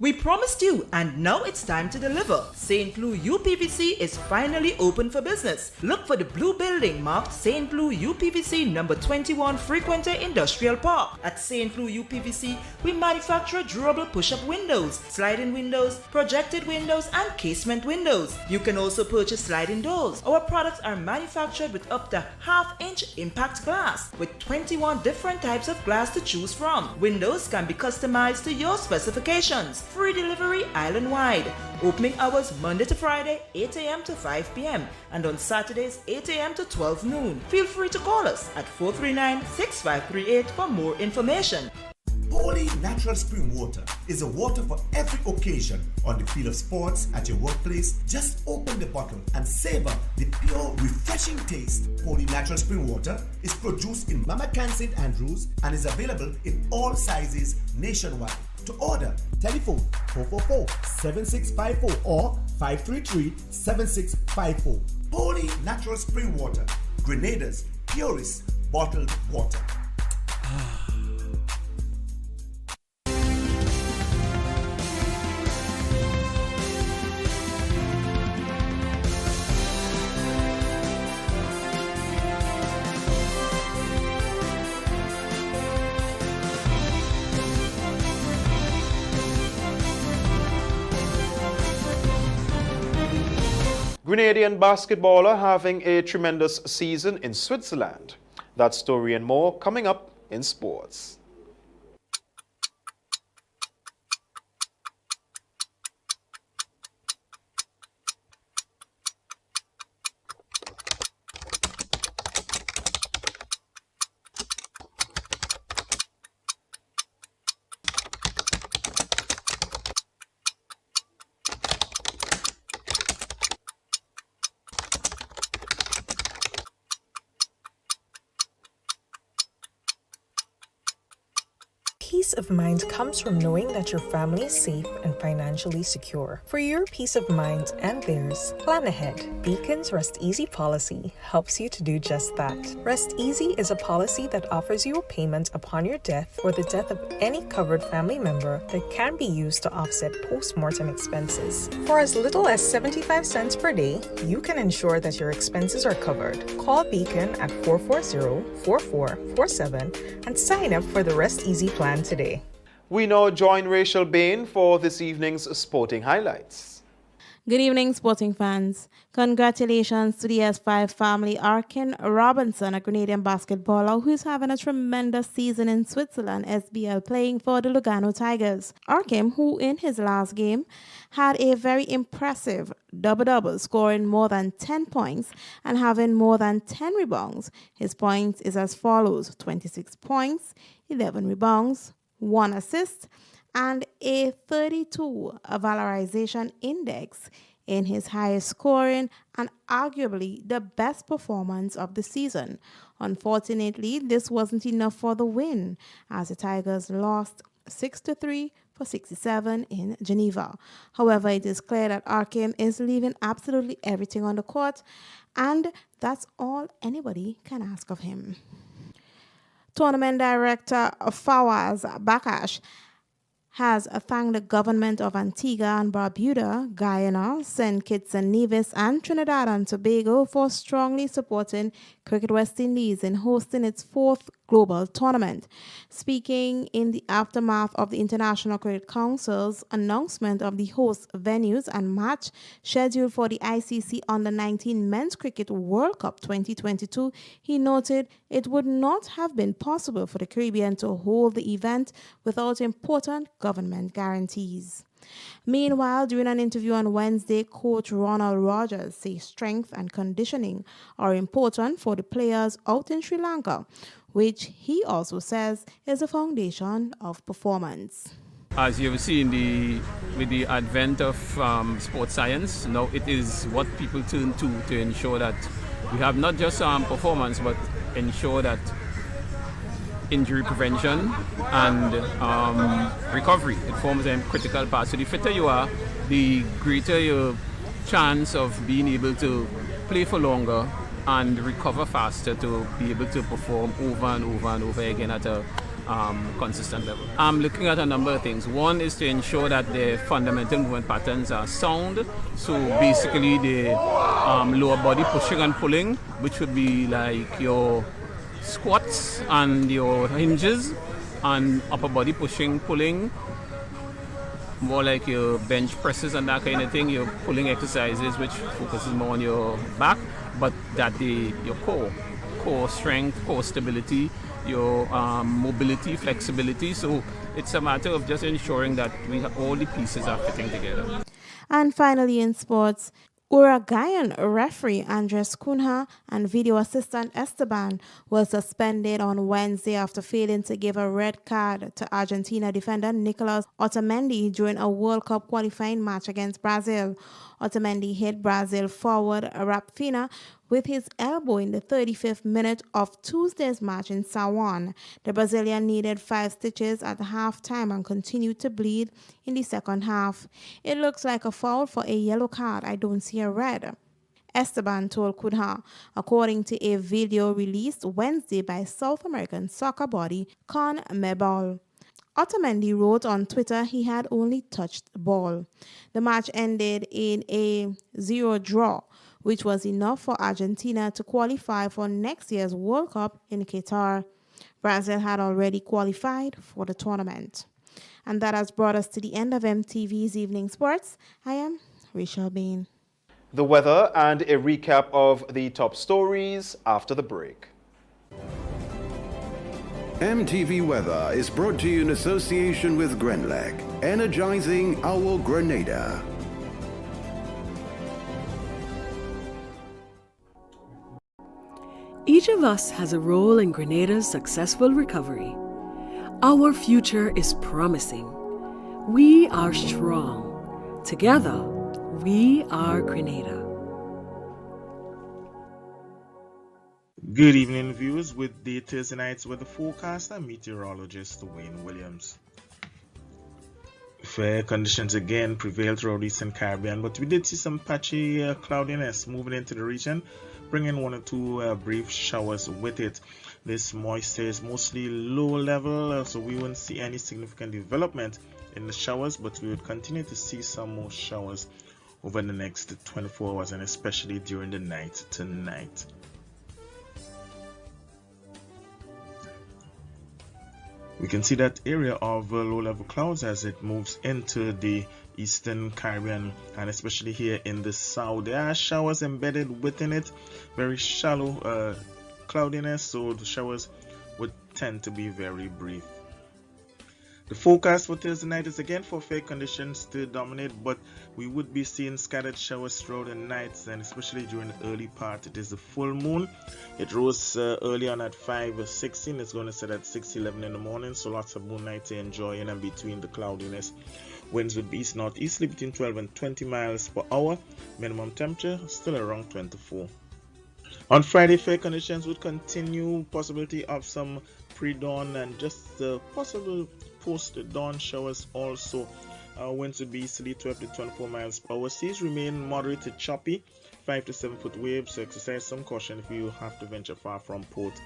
We promised you, and now it's time to deliver. St. Louis UPVC is finally open for business. Look for the blue building marked St. Louis UPVC number 21 Frequenter Industrial Park. At St. Louis UPVC, we manufacture durable push-up windows, sliding windows, projected windows, and casement windows. You can also purchase sliding doors. Our products are manufactured with up to half-inch impact glass, with 21 different types of glass to choose from. Windows can be customized to your specifications. Free delivery island-wide. Opening hours Monday to Friday, 8 a.m. to 5 p.m. and on Saturdays, 8 a.m. to 12 noon. Feel free to call us at 439-6538 for more information. Holy Natural Spring Water is a water for every occasion. On the field of sports, at your workplace, just open the bottle and savor the pure, refreshing taste. Holy Natural Spring Water is produced in Mama Can St. Andrews and is available in all sizes nationwide. To order, telephone 444-7654 or 533-7654. Holy Natural Spring Water, Grenada's purest bottled water. Grenadian basketballer having a tremendous season in Switzerland. That story and more coming up in sports. Peace of mind comes from knowing that your family is safe and financially secure. For your peace of mind and theirs, plan ahead. Beacon's Rest Easy policy helps you to do just that. Rest Easy is a policy that offers you a payment upon your death or the death of any covered family member that can be used to offset post-mortem expenses. For as little as 75 cents per day, you can ensure that your expenses are covered. Call Beacon at 440-4447 and sign up for the Rest Easy plan today. We now join Rachel Bain for this evening's sporting highlights. Good evening, sporting fans. Congratulations to the S5 family. Arkin Robinson, a Grenadian basketballer who's having a tremendous season in Switzerland SBL, playing for the Lugano Tigers. Arkin, who in his last game had a very impressive double-double, scoring more than 10 points and having more than 10 rebounds. His points is as follows: 26 points, 11 rebounds, 1 assist, and a 32 valorization index in his highest scoring and arguably the best performance of the season. Unfortunately, this wasn't enough for the win, as the Tigers lost 6-3 for 67 in Geneva. However, it is clear that Arkim is leaving absolutely everything on the court, and that's all anybody can ask of him. Tournament director Fawaz Bakash has thanked the government of Antigua and Barbuda, Guyana, St. Kitts and Nevis, and Trinidad and Tobago for strongly supporting Cricket West Indies in hosting its 4th global tournament. Speaking in the aftermath of the International Cricket Council's announcement of the host venues and match scheduled for the ICC Under-19 Men's Cricket World Cup 2022, he noted it would not have been possible for the Caribbean to hold the event without important government guarantees. Meanwhile, during an interview on Wednesday, coach Ronald Rogers says strength and conditioning are important for the players out in Sri Lanka, which he also says is the foundation of performance. As you've seen, with the advent of sports science, now it is what people turn to ensure that we have not just performance, but ensure that injury prevention and recovery. It forms a critical part. So the fitter you are, the greater your chance of being able to play for longer and recover faster to be able to perform over and over and over again at a consistent level. I'm looking at a number of things. One is to ensure that the fundamental movement patterns are sound. So basically the lower body pushing and pulling, which would be like your squats and your hinges, and upper body pushing, pulling, more like your bench presses and that kind of thing, your pulling exercises which focuses more on your back, but that your core strength, core stability, your mobility, flexibility. So it's a matter of just ensuring that all the pieces are fitting together. And finally in sports, Uruguayan referee Andres Cunha and video assistant Esteban were suspended on Wednesday after failing to give a red card to Argentina defender Nicolas Otamendi during a World Cup qualifying match against Brazil. Otamendi hit Brazil forward Raphinha with his elbow in the 35th minute of Tuesday's match in San Juan. The Brazilian needed 5 stitches at halftime and continued to bleed in the second half. It looks like a foul for a yellow card. I don't see a red, Esteban told Cunha, according to a video released Wednesday by South American soccer body CONMEBOL. Otamendi wrote on Twitter he had only touched the ball. The match ended in a 0 draw, which was enough for Argentina to qualify for next year's World Cup in Qatar. Brazil had already qualified for the tournament. And that has brought us to the end of MTV's Evening Sports. I am Rachel Bain. The weather and a recap of the top stories after the break. MTV Weather is brought to you in association with Grenlec, energizing our Grenada. Each of us has a role in Grenada's successful recovery. Our future is promising. We are strong. Together, we are Grenada. Good evening, viewers, with the Thursday night's weather forecast. I'm meteorologist Wayne Williams. Fair conditions again prevail throughout Eastern Caribbean, but we did see some patchy cloudiness moving into the region, bringing 1 or 2 brief showers with it. This moisture is mostly low level, so we won't see any significant development in the showers, but we would continue to see some more showers over the next 24 hours and especially during the night tonight. We can see that area of low-level clouds as it moves into the Eastern Caribbean and especially here in the south. There are showers embedded within it, very shallow cloudiness, so the showers would tend to be very brief. The forecast for Thursday night is again for fair conditions to dominate, but we would be seeing scattered showers throughout the nights and especially during the early part. It is the full moon. It rose early on at 5:16. It's going to set at 6:11 in the morning, so lots of moonlight to enjoy in and between the cloudiness. Winds would be east-northeasterly between 12 and 20 miles per hour. Minimum temperature still around 24. On Friday, fair conditions would continue. Possibility of some pre-dawn and just possible post-dawn showers also. Winds would be easterly 12 to 24 miles per hour. Seas remain moderate to choppy, 5 to 7 foot waves, so exercise some caution if you have to venture far from port.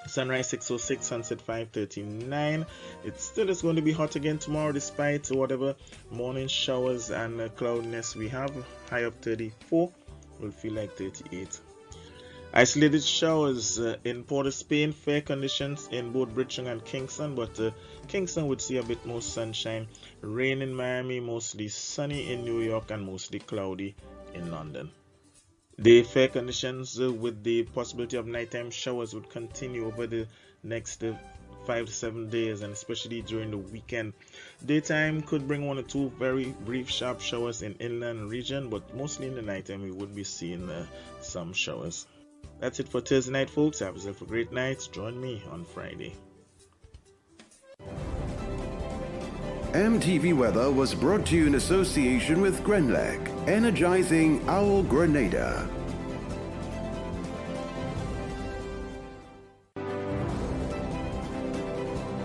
Sunrise 6:06, sunset 5:39. It still is going to be hot again tomorrow despite whatever morning showers and cloudiness we have. High up 34, will feel like 38. Isolated showers in Port of Spain, fair conditions in both Bridgetown and Kingston, but Kingston would see a bit more sunshine. Rain in Miami, mostly sunny in New York and mostly cloudy in London. The fair conditions with the possibility of nighttime showers would continue over the next 5 to 7 days and especially during the weekend. Daytime could bring 1 or 2 very brief sharp showers in inland region, but mostly in the nighttime we would be seeing some showers. That's it for Thursday night, folks. Have yourself a great night. Join me on Friday. MTV Weather was brought to you in association with Grenlec, energizing our Grenada.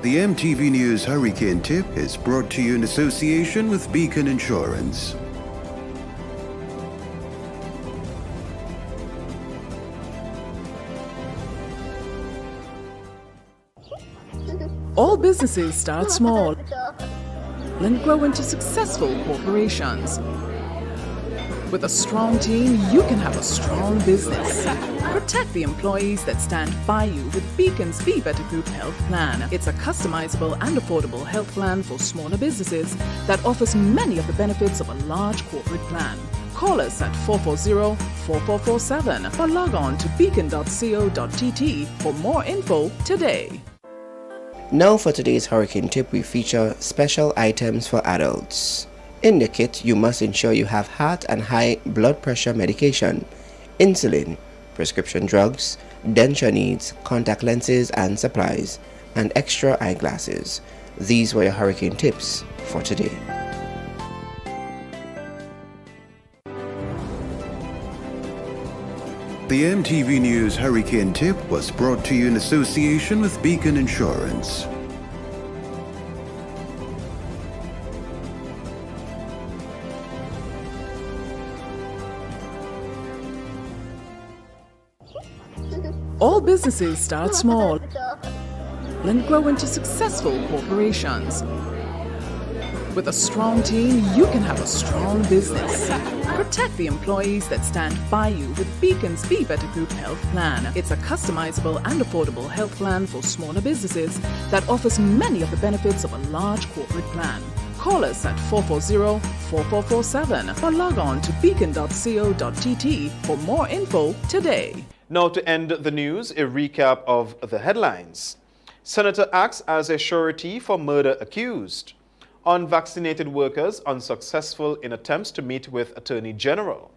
The MTV News Hurricane Tip is brought to you in association with Beacon Insurance. All businesses start small and grow into successful corporations. With a strong team, you can have a strong business. Protect the employees that stand by you with Beacon's Be Better Group Health Plan. It's a customizable and affordable health plan for smaller businesses that offers many of the benefits of a large corporate plan. Call us at 440-4447 or log on to beacon.co.tt for more info today. Now for today's Hurricane Tip, we feature special items for adults. In the kit, you must ensure you have heart and high blood pressure medication, insulin, prescription drugs, denture needs, contact lenses and supplies, and extra eyeglasses. These were your hurricane tips for today. The MTV News Hurricane Tip was brought to you in association with Beacon Insurance. All businesses start small and grow into successful corporations. With a strong team, you can have a strong business. Protect the employees that stand by you with Beacon's Be Better Group Health Plan. It's a customizable and affordable health plan for smaller businesses that offers many of the benefits of a large corporate plan. Call us at 440-4447 or log on to beacon.co.tt for more info today. Now to end the news, a recap of the headlines. Senator acts as a surety for murder accused. Unvaccinated workers unsuccessful in attempts to meet with Attorney General.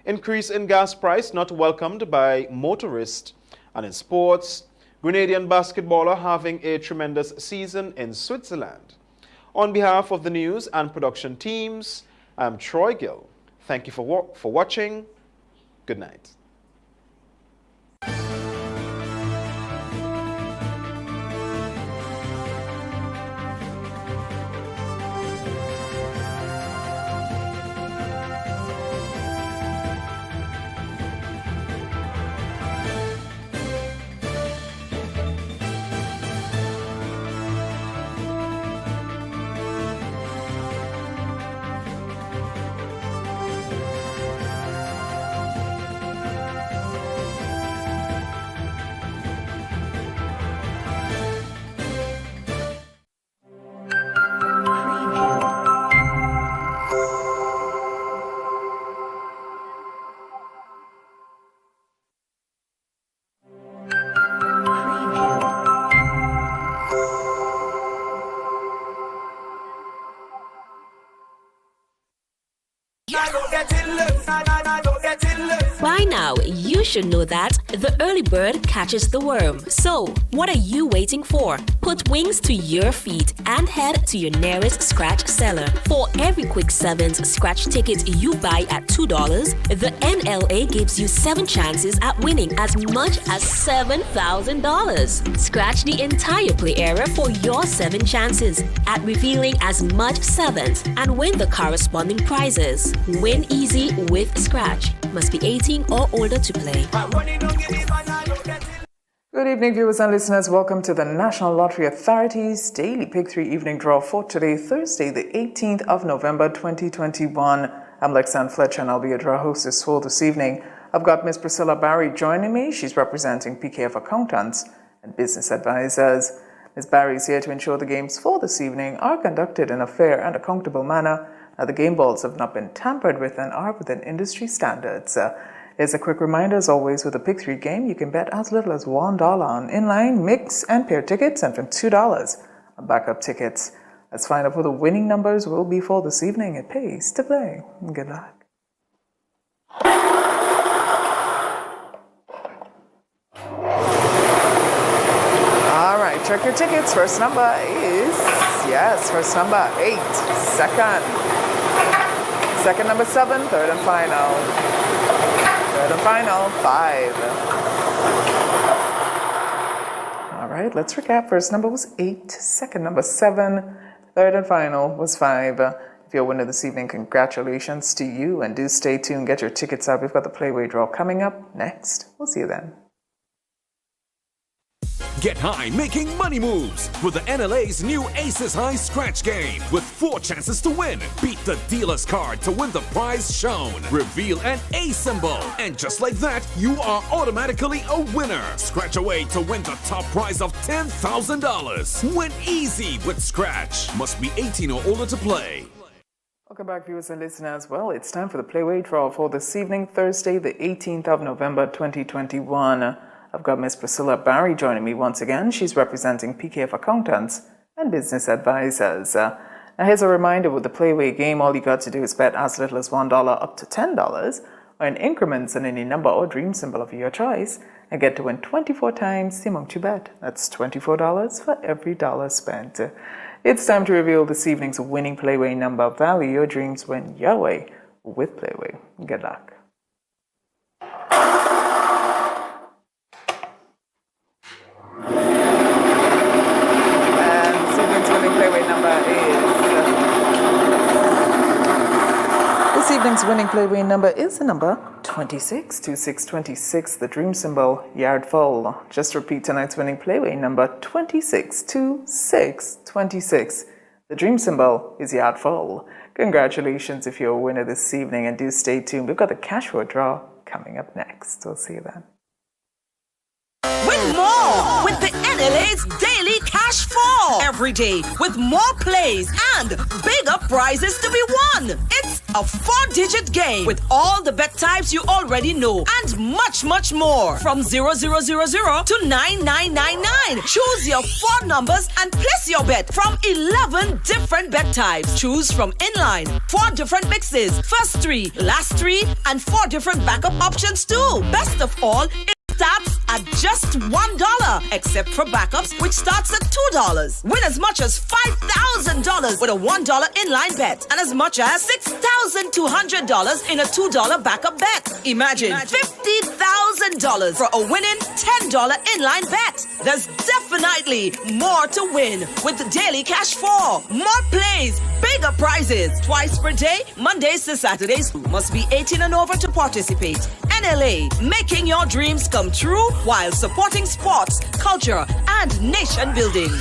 Increase in gas price not welcomed by motorists. And in sports, Grenadian basketballer having a tremendous season in Switzerland. On behalf of the news and production teams, I'm Troy Gill. Thank you for watching. Good night. By now, you should know that the early bird catches the worm. So, what are you waiting for? Put wings to your feet and head to your nearest scratch seller. For every Quick 7's scratch ticket you buy at $2, the NLA gives you 7 chances at winning as much as $7,000. Scratch the entire play area for your 7 chances at revealing as much 7s and win the corresponding prizes. Win easy with Scratch. Must be 18 or older to play. Good evening, viewers and listeners. Welcome to the National Lottery Authority's Daily Pick 3 Evening Draw for today, Thursday, the 18th of November, 2021. I'm Lexanne Fletcher, and I'll be your draw hostess for this evening. I've got Ms. Priscilla Barry joining me. She's representing PKF Accountants and Business Advisors. Ms. Barry is here to ensure the games for this evening are conducted in a fair and accountable manner. The game balls have not been tampered with and are within industry standards. Here's a quick reminder, as always, with the Pick 3 game, you can bet as little as $1 on inline, mix, and pair tickets, and from $2 on backup tickets. Let's find out what the winning numbers will be for this evening. It pays to play. Good luck. All right, check your tickets. First number is, first number 8, second number 7, third and final. Third and final, 5. All right, let's recap. First number was 8, second number 7, third and final was 5. If you're a winner this evening, congratulations to you, and do stay tuned. Get your tickets out. We've got the Playway Draw coming up next. We'll see you then. Get high making money moves with the NLA's new Aces High Scratch game with 4 chances to win. Beat the dealer's card to win the prize shown. Reveal an A symbol. And just like that, you are automatically a winner. Scratch away to win the top prize of $10,000. Win easy with Scratch. Must be 18 or older to play. Welcome back, viewers and listeners. Well, it's time for the Playway Draw for this evening, Thursday, the 18th of November, 2021. I've got Ms. Priscilla Barry joining me once again. She's representing PKF Accountants and Business Advisors. Now here's a reminder with the Playway game, all you got to do is bet as little as $1 up to $10 or in increments on any number or dream symbol of your choice and get to win 24 times the amount you bet. That's $24 for every dollar spent. It's time to reveal this evening's winning Playway number. Value your dreams when your way with Playway. Good luck. This evening's winning Playway number is the number 26, 2626, the dream symbol, yard full. Just repeat tonight's winning Playway number 26, 2626. The dream symbol is yard full. Congratulations if you're a winner this evening, and do stay tuned. We've got the cash for a draw coming up next. We'll see you then. Win more with the NLA's Daily Cash Fall. Every day with more plays and bigger prizes to be won. It's a 4-digit game with all the bet types you already know and much, much more. From 0000 to 9999. Choose your 4 numbers and place your bet from 11 different bet types. Choose from inline, 4 different mixes, first 3, last 3, and 4 different backup options too. Best of all, starts at just $1, except for backups, which starts at $2. Win as much as $5,000 with a $1 inline bet and as much as $6,200 in a $2 backup bet. Imagine $50,000 for a winning $10 inline bet. There's definitely more to win with the Daily Cash 4. More plays, bigger prizes, twice per day, Mondays to Saturdays. Must be 18 and over to participate. NLA, making your dreams come true while supporting sports, culture, and nation building.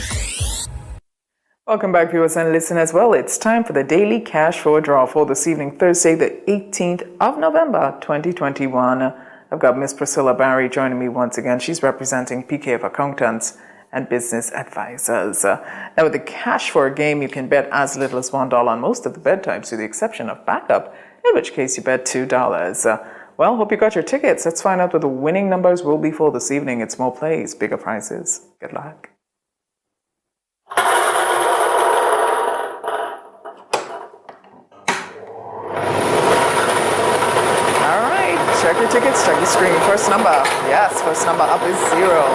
Welcome back, viewers and listeners. Well, it's time for the Daily Cash for Draw for this evening, Thursday, the 18th of November, 2021. I've got Miss Priscilla Barry joining me once again. She's representing PK of Accountants and Business Advisors. Now, with the Cash for a game, you can bet as little as $1 on most of the bet types, with the exception of backup, in which case you bet $2. Well, hope you got your tickets. Let's find out what the winning numbers will be for this evening. It's more plays, bigger prizes. Good luck. All right, check your tickets, check your screen. First number, yes, first number up is 0.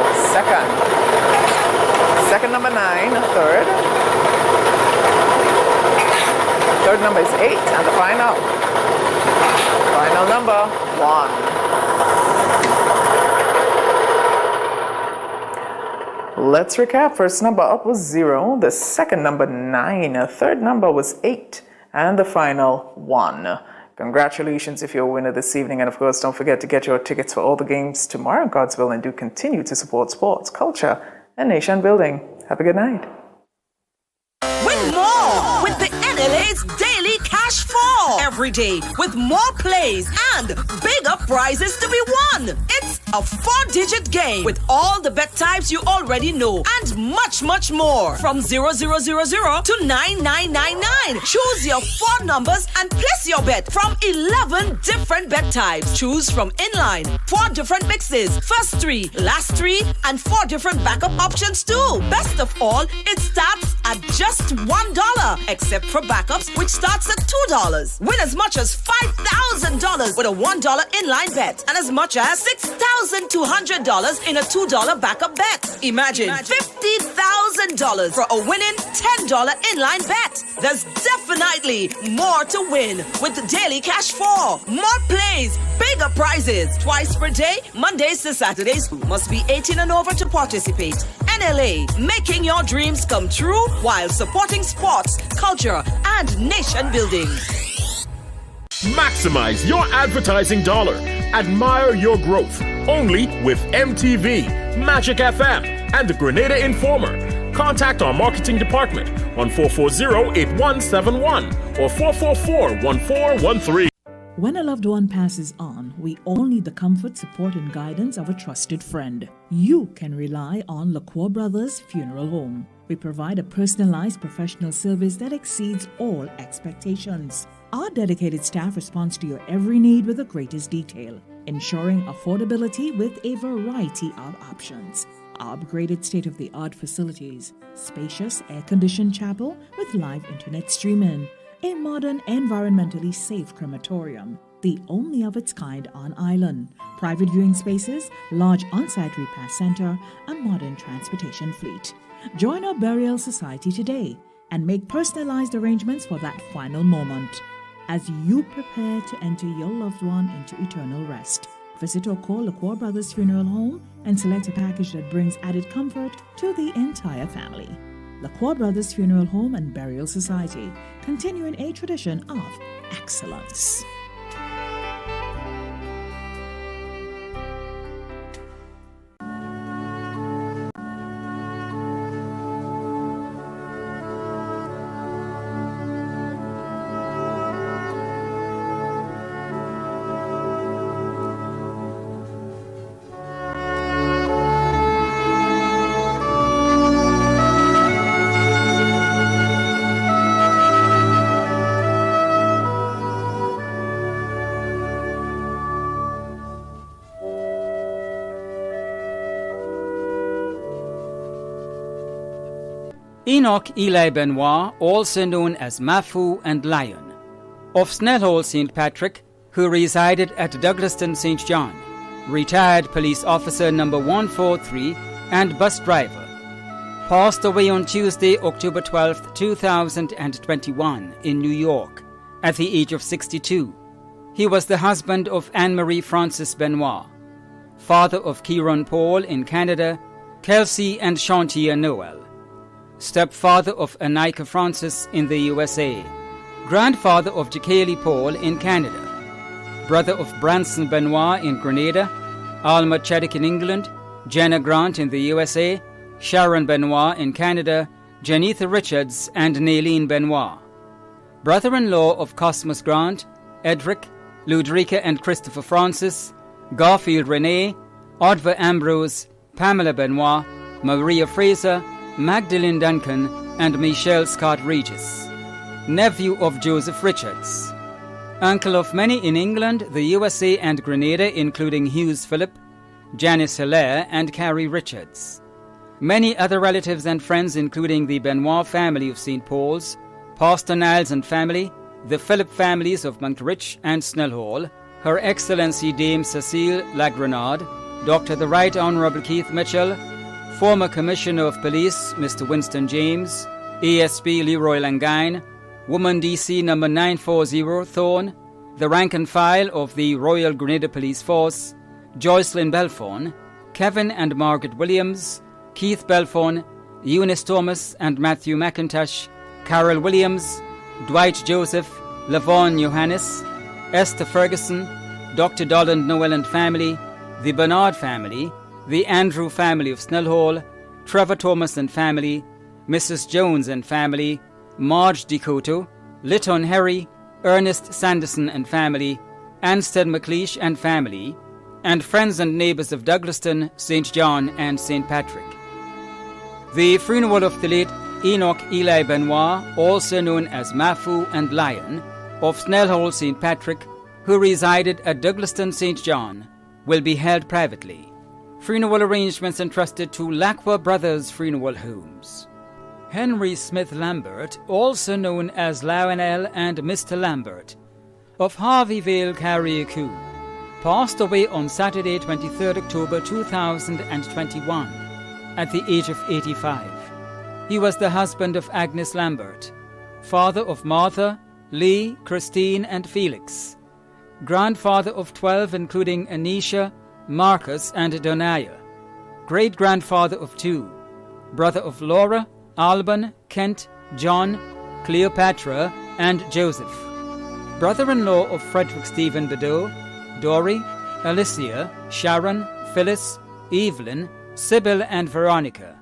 Second number 9, third. Third number is 8, and the final number 1. Let's recap. First number up was 0, the second number 9, third number was 8, and the final 1. Congratulations if you're a winner this evening, and of course don't forget to get your tickets for all the games tomorrow, God's will, and do continue to support sports, culture, and nation building. Have a good night. Win more with the NLA's Daily Cash 4. Every day with more plays and bigger prizes to be won. It's a 4-digit game with all the bet types you already know and much, much more. From 0000 to 9999. Choose your 4 numbers and place your bet from 11 different bet types. Choose from inline, 4 different mixes, first 3, last 3, and 4 different backup options too. Best of all, it starts at just $1, except for backups, which starts at $2. Win as much as $5,000 with a $1 inline bet and as much as $6,200 in a $2 backup bet. Imagine $50,000 for a winning $10 inline bet. There's definitely more to win with the Daily Cash 4. More plays, bigger prizes, twice per day, Mondays to Saturdays. Must be 18 and over to participate. NLA, making your dreams come true while supporting sports, culture, and nation building. Maximize your advertising dollar. Admire your growth. Only with MTV, Magic FM, and the Grenada Informer. Contact our marketing department on 440-8171 or 444-1413. When a loved one passes on, we all need the comfort, support, and guidance of a trusted friend. You can rely on LaCroix Brothers Funeral Home. We provide a personalized professional service that exceeds all expectations. Our dedicated staff responds to your every need with the greatest detail, ensuring affordability with a variety of options. our upgraded state-of-the-art facilities, spacious air-conditioned chapel with live internet streaming, a modern, environmentally safe crematorium, the only of its kind on island, private viewing spaces, large on-site repast center, a modern transportation fleet. Join our burial society today and make personalized arrangements for that final moment as you prepare to enter your loved one into eternal rest. Visit or call LaCour Brothers Funeral Home and select a package that brings added comfort to the entire family. LaCour Brothers Funeral Home and Burial Society, continuing a tradition of excellence. Enoch Eli Benoit, also known as Mafu and Lion, of Snellhole, St. Patrick, who resided at Douglaston, St. John, retired police officer number 143 and bus driver, passed away on Tuesday, October 12, 2021 in New York at the age of 62. He was the husband of Anne-Marie Frances Benoit, father of Kieran Paul in Canada, Kelsey and Chantia Noel, stepfather of Anika Francis in the USA, grandfather of Jacqueline Paul in Canada, brother of Branson Benoit in Grenada, Alma Cheddick in England, Jenna Grant in the USA, Sharon Benoit in Canada, Janitha Richards and Naylene Benoit, brother-in-law of Cosmos Grant, Edric, Ludrika and Christopher Francis, Garfield Renee, Odva Ambrose, Pamela Benoit, Maria Fraser, Magdalene Duncan and Michelle Scott Regis, nephew of Joseph Richards, uncle of many in England, the USA and Grenada, including Hughes Philip, Janice Hilaire and Carrie Richards. Many other relatives and friends, including the Benoit family of St. Paul's, Pastor Niles and family, the Philip families of Montrich and Snellhall, Her Excellency Dame Cecile Lagrenade, Dr. the Right Honourable Keith Mitchell, former Commissioner of Police Mr. Winston James, ASP Leroy Langine, Woman DC number 940 Thorne, the rank and file of the Royal Grenada Police Force, Joycelyn Belfon, Kevin and Margaret Williams, Keith Belfon, Eunice Thomas and Matthew McIntosh, Carol Williams, Dwight Joseph, Lavon Johannes, Esther Ferguson, Dr. Dolan Noel and family, the Bernard family, the Andrew family of Snellhall, Trevor Thomas and family, Mrs. Jones and family, Marge DeCoto, Lytton Harry, Ernest Sanderson and family, Anstead McLeish and family, and friends and neighbours of Douglaston, St. John and St. Patrick. The funeral of the late Enoch Eli Benoit, also known as Mafu and Lion, of Snellhall, St. Patrick, who resided at Douglaston, St. John, will be held privately. Funeral arrangements entrusted to LaCour Brothers Funeral Homes. Henry Smith Lambert, also known as Lionel and Mr. Lambert, of Harveyvale, Carriacou, passed away on Saturday, 23 October 2021, at the age of 85. He was the husband of Agnes Lambert, father of Martha, Lee, Christine, and Felix, grandfather of 12, including Anisha, Marcus, and Doniah, great-grandfather of 2, brother of Laura, Alban, Kent, John, Cleopatra, and Joseph, brother-in-law of Frederick Stephen Bedeau, Dory, Alicia, Sharon, Phyllis, Evelyn, Sybil, and Veronica,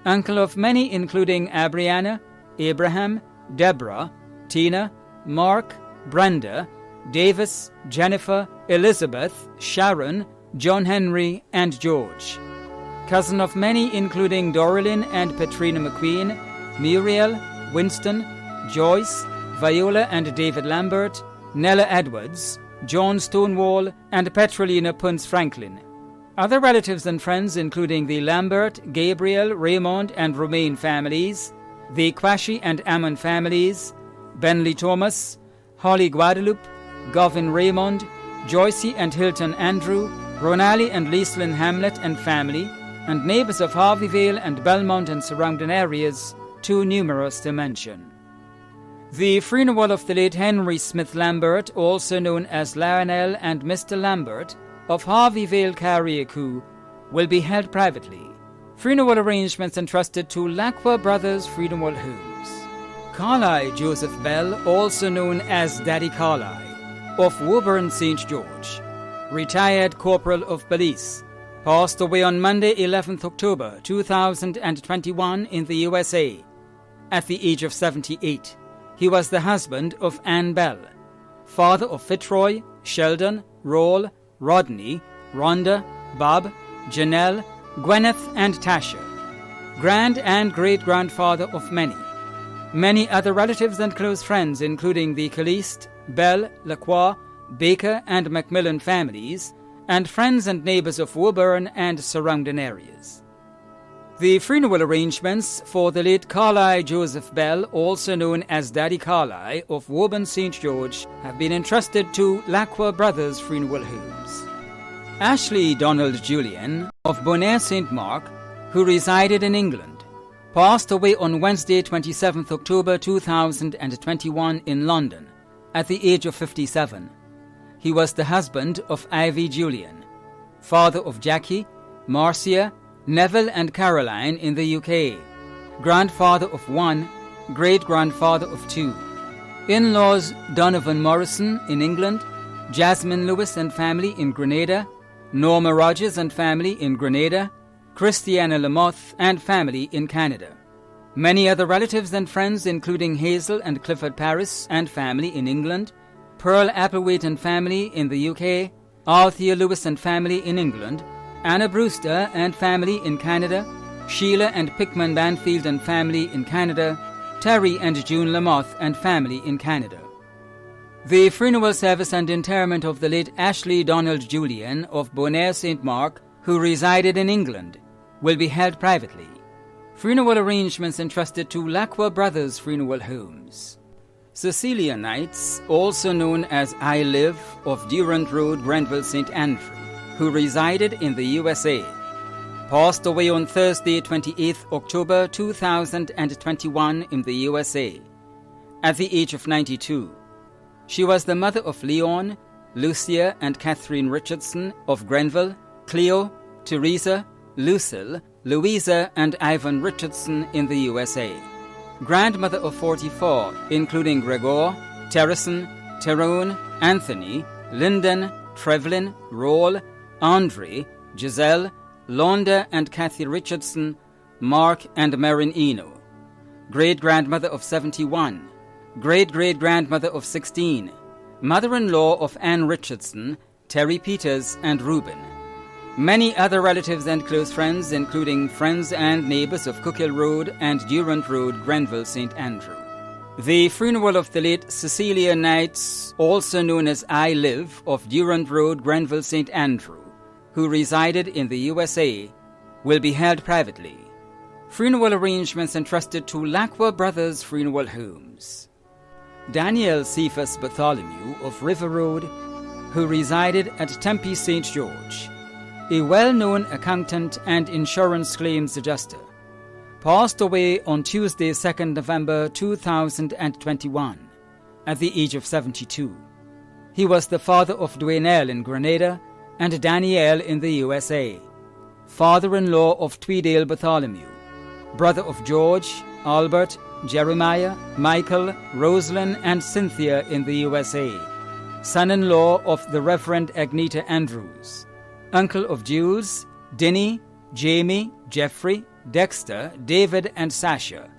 uncle of many including Abriana, Abraham, Deborah, Tina, Mark, Brenda, Davis, Jennifer, Elizabeth, Sharon, John Henry, and George. Cousin of many including Doralyn and Petrina McQueen, Muriel, Winston, Joyce, Viola and David Lambert, Nella Edwards, John Stonewall, and Petrolina Punce Franklin. Other relatives and friends including the Lambert, Gabriel, Raymond and Romaine families, the Quashie and Ammon families, Bentley Thomas, Holly Guadalupe, Govin Raymond, Joycey and Hilton Andrew, Ronali and Leeslyn Hamlet and family, and neighbors of Harveyvale and Belmont and surrounding areas, too numerous to mention. The funeral of the late Henry Smith Lambert, also known as Lionel and Mr. Lambert, of Harveyvale, Carriacou, will be held privately. Funeral arrangements entrusted to Lacqua Brothers Funeral Homes. Carlisle Joseph Bell, also known as Daddy Carlisle, of Woburn St. George, retired Corporal of Police, passed away on Monday 11th October 2021 in the USA at the age of 78. He was the husband of Ann Bell, father of Fitzroy, Sheldon, Roll, Rodney, Rhonda, Bob, Janelle, Gwyneth and Tasha, grand and great-grandfather of many. Many other relatives and close friends including the Caliste, Bell, Lacroix, Baker and Macmillan families, and friends and neighbors of Woburn and surrounding areas. The funeral arrangements for the late Carlisle Joseph Bell, also known as Daddy Carlisle of Woburn St. George, have been entrusted to Lacqua Brothers Funeral Homes. Ashley Donald Julian of Bonaire St. Mark, who resided in England, passed away on Wednesday 27th October 2021 in London at the age of 57. He was the husband of Ivy Julian, father of Jackie, Marcia, Neville and Caroline in the UK, grandfather of one, great-grandfather of two. In-laws Donovan Morrison in England, Jasmine Lewis and family in Grenada, Norma Rogers and family in Grenada, Christiana Lamoth and family in Canada. Many other relatives and friends including Hazel and Clifford Paris and family in England, Pearl Applewaite and family in the UK, Althea Lewis and family in England, Anna Brewster and family in Canada, Sheila and Pickman Banfield and family in Canada, Terry and June Lamoth and family in Canada. The funeral service and interment of the late Ashley Donald Julian of Bonaire St. Mark, who resided in England, will be held privately. Funeral arrangements entrusted to Lacqua Brothers Funeral Homes. Cecilia Knights, also known as I Live, of Durant Road, Grenville, St. Andrew, who resided in the USA, passed away on Thursday 28th October 2021 in the USA at the age of 92. She was the mother of Leon, Lucia and Catherine Richardson of Grenville, Cleo, Teresa, Lucille, Louisa and Ivan Richardson in the USA. Grandmother of 44, including Gregor, Terrison, Tyrone, Anthony, Lyndon, Trevlin, Roll, Andre, Giselle, Londa and Kathy Richardson, Mark and Marin Eno. Great-grandmother of 71, great-great-grandmother of 16, mother-in-law of Anne Richardson, Terry Peters and Reuben. Many other relatives and close friends, including friends and neighbors of Cookhill Road and Durant Road, Grenville, St. Andrew. The funeral of the late Cecilia Knights, also known as I Live, of Durant Road, Grenville, St. Andrew, who resided in the USA, will be held privately. Funeral arrangements entrusted to Lacqua Brothers Funeral Homes. Daniel Cephas Bartholomew of River Road, who resided at Tempe St. George, a well-known accountant and insurance claims adjuster, passed away on Tuesday 2nd November 2021 at the age of 72. He was the father of Dwaynell in Grenada and Danielle in the USA, father-in-law of Tweedale Bartholomew, brother of George, Albert, Jeremiah, Michael, Rosalind and Cynthia in the USA, son-in-law of the Reverend Agneta Andrews, uncle of Jules, Dinny, Jamie, Jeffrey, Dexter, David and Sasha,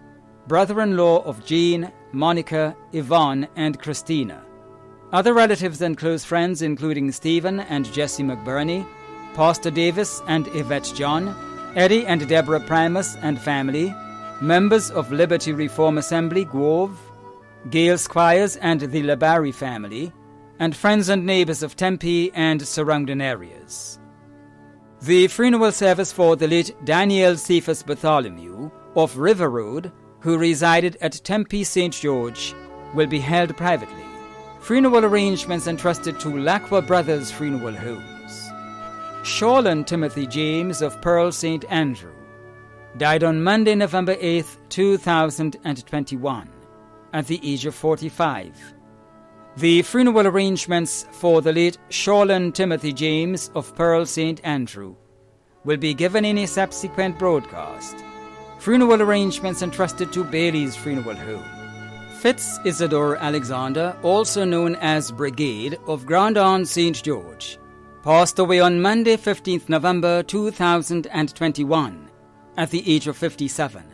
brother-in-law of Jean, Monica, Yvonne and Christina. Other relatives and close friends including Stephen and Jesse McBurney, Pastor Davis and Yvette John, Eddie and Deborah Primus and family, members of Liberty Reform Assembly, Grove, Gail Squires and the Labari family, and friends and neighbors of Tempe and surrounding areas. The funeral service for the late Daniel Cephas Bartholomew of River Road, who resided at Tempe St. George, will be held privately. Funeral arrangements entrusted to Lacqua Brothers Funeral Homes. Shawlan Timothy James of Pearl St. Andrew died on Monday, November 8, 2021, at the age of 45. The funeral arrangements for the late Shawlan Timothy James of Pearl St. Andrew will be given in a subsequent broadcast. Funeral arrangements entrusted to Bailey's Funeral Home. Fitz Isidore Alexander, also known as Brigade of Grandon St. George, passed away on Monday, 15th November 2021, at the age of 57.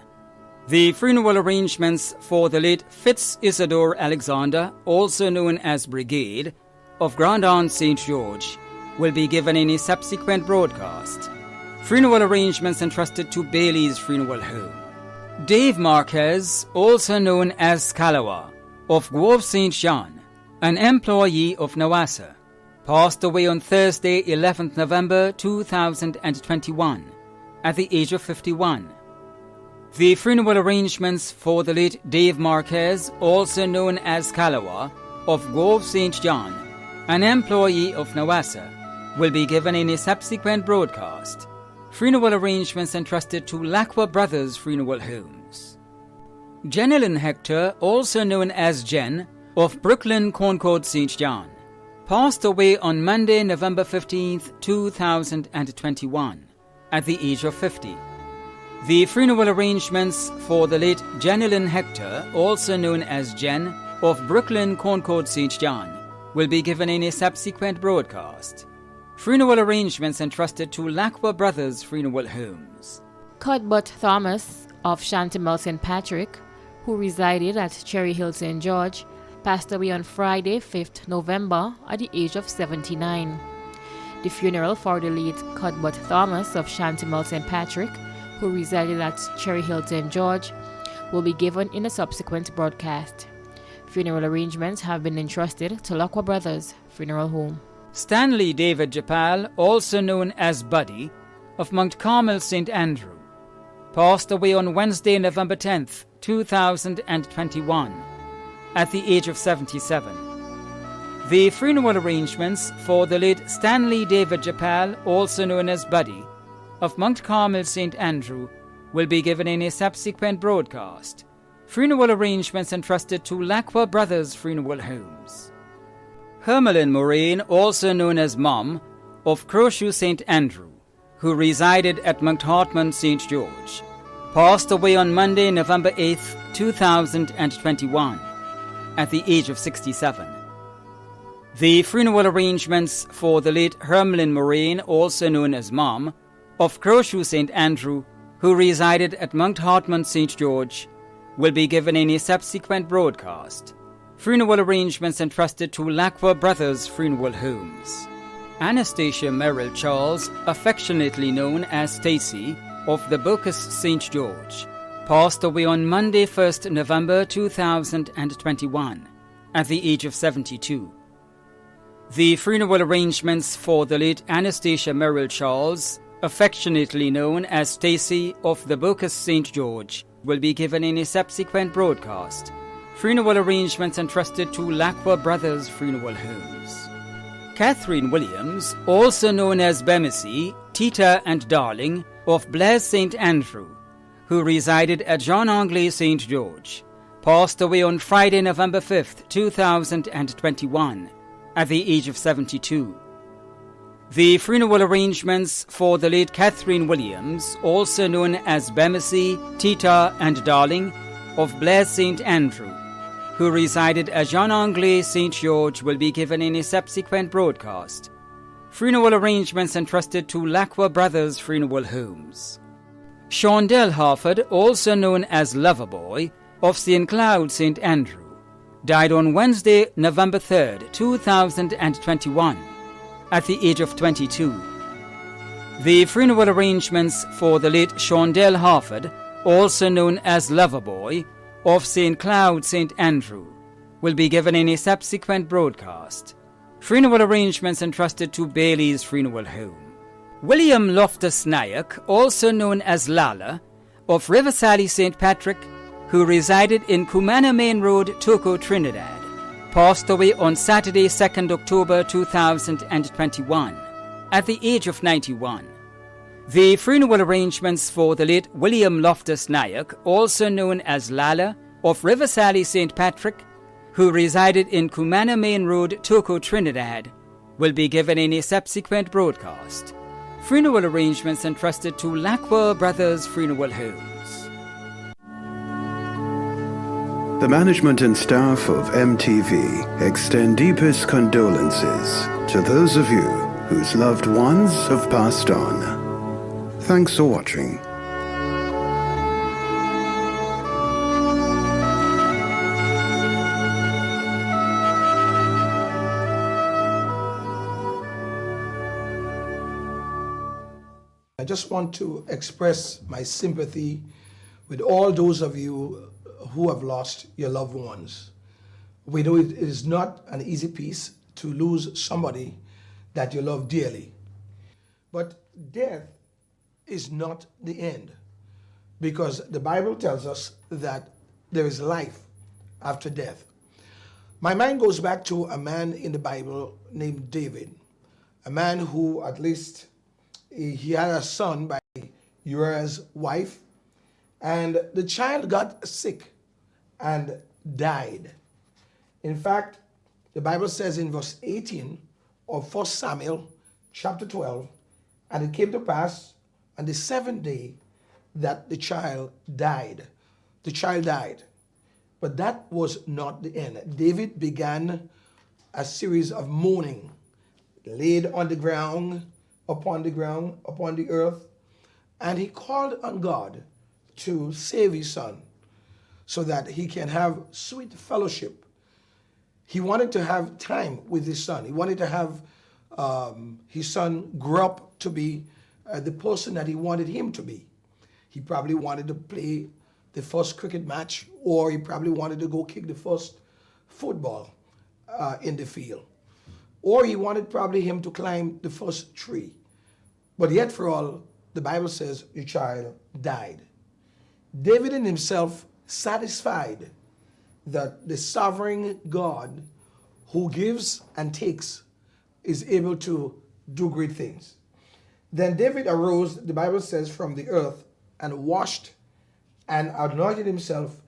The funeral arrangements for the late Fitz Isidore Alexander, also known as Brigade, of Grandon St. George, will be given in a subsequent broadcast. Funeral arrangements entrusted to Bailey's Funeral Home. Dave Marquez, also known as Scalawa, of Grove St. John, an employee of Nawassa, passed away on Thursday, 11th November 2021, at the age of 51. The funeral arrangements for the late Dave Marquez, also known as Scalawa, of Grove St. John, an employee of Nawassa, will be given in a subsequent broadcast. Funeral arrangements entrusted to Lacqua Brothers Funeral Homes. Jenilyn Hector, also known as Jen, of Brooklyn Concord St. John, passed away on Monday, November 15, 2021, at the age of 50. The funeral arrangements for the late Jenilyn Hector, also known as Jen, of Brooklyn Concord St. John, will be given in a subsequent broadcast. Funeral arrangements entrusted to Lacqua Brothers Funeral Homes. Cuthbert Thomas of Shantimel St. Patrick, who resided at Cherry Hill St. George, passed away on Friday, 5th November, at the age of 79. The funeral for the late Cuthbert Thomas of Shantimel St. Patrick, who resided at Cherry Hill St. George, will be given in a subsequent broadcast. Funeral arrangements have been entrusted to Lacqua Brothers Funeral Home. Stanley David Japal, also known as Buddy, of Mount Carmel St. Andrew, passed away on Wednesday, November 10th, 2021, at the age of 77. The funeral arrangements for the late Stanley David Japal, also known as Buddy, of Mount Carmel St. Andrew, will be given in a subsequent broadcast. Funeral arrangements entrusted to Lacqua Brothers Funeral Homes. Hermelyn Moraine, also known as Mom, of Croshoe St. Andrew, who resided at Mount Hartman St. George, passed away on Monday, November 8th, 2021, at the age of 67. The funeral arrangements for the late Hermelyn Moraine, also known as Mom, of Croshoe St. Andrew, who resided at Mount Hartman St. George, will be given in a subsequent broadcast. Funeral arrangements entrusted to Lacqua Brothers Funeral Homes. Anastasia Merrill Charles, affectionately known as Stacy, of the Bocas St. George, passed away on Monday, 1st November 2021, at the age of 72. The funeral arrangements for the late Anastasia Merrill Charles, affectionately known as Stacy, of the Bocas St. George, will be given in a subsequent broadcast. Funeral arrangements entrusted to Lacqua Brothers Funeral Homes. Catherine Williams, also known as Bemisi, Tita and Darling, of Blaise St. Andrew, who resided at John Anglais St. George, passed away on Friday, November 5th, 2021, at the age of 72. The funeral arrangements for the late Catherine Williams, also known as Bemisi, Tita and Darling, of Blaise St. Andrew, who resided at John Anglais St. George, will be given in a subsequent broadcast. Funeral arrangements entrusted to Lacqua Brothers Funeral Homes. Shondell Harford, also known as Loverboy, of St. Cloud St. Andrew, died on Wednesday, November 3rd, 2021, at the age of 22. The funeral arrangements for the late Shondell Harford, also known as Loverboy, of St. Cloud St. Andrew, will be given in a subsequent broadcast. Funeral arrangements entrusted to Bailey's Funeral Home. William Loftus Nayak, also known as Lala, of Riverside, St. Patrick, who resided in Cumana Main Road, Toco, Trinidad, passed away on Saturday, 2nd October 2021, at the age of 91. The funeral arrangements for the late William Loftus Nayak, also known as Lala, of Riverside, St. Patrick, who resided in Cumana Main Road, Toco, Trinidad, will be given in a subsequent broadcast. Funeral arrangements entrusted to Lacqua Brothers Funeral Homes. The management and staff of MTV extend deepest condolences to those of you whose loved ones have passed on. Thanks for watching. I just want to express my sympathy with all those of you who have lost your loved ones. We know it is not an easy piece to lose somebody that you love dearly. But death is not the end, because the Bible tells us that there is life after death. My mind goes back to a man in the Bible named David, a man who at least he had a son by Uriah's wife, and the child got sick and died. In fact, the Bible says in verse 18 of 1 Samuel chapter 12, and it came to pass on the 7th day that the child died. The child died. But that was not the end. David began a series of mourning, laid on the ground, upon the earth, and he called on God to save his son so that he can have sweet fellowship. He wanted to have time with his son. He wanted to have his son grow up to be the person that he wanted him to be. He probably wanted to play the first cricket match, or he probably wanted to go kick the first football in the field. Or he wanted probably him to climb the first tree. But yet for all, the Bible says the child died. David in himself satisfied that the sovereign God who gives and takes is able to do great things. Then David arose, the Bible says, from the earth and washed and anointed himself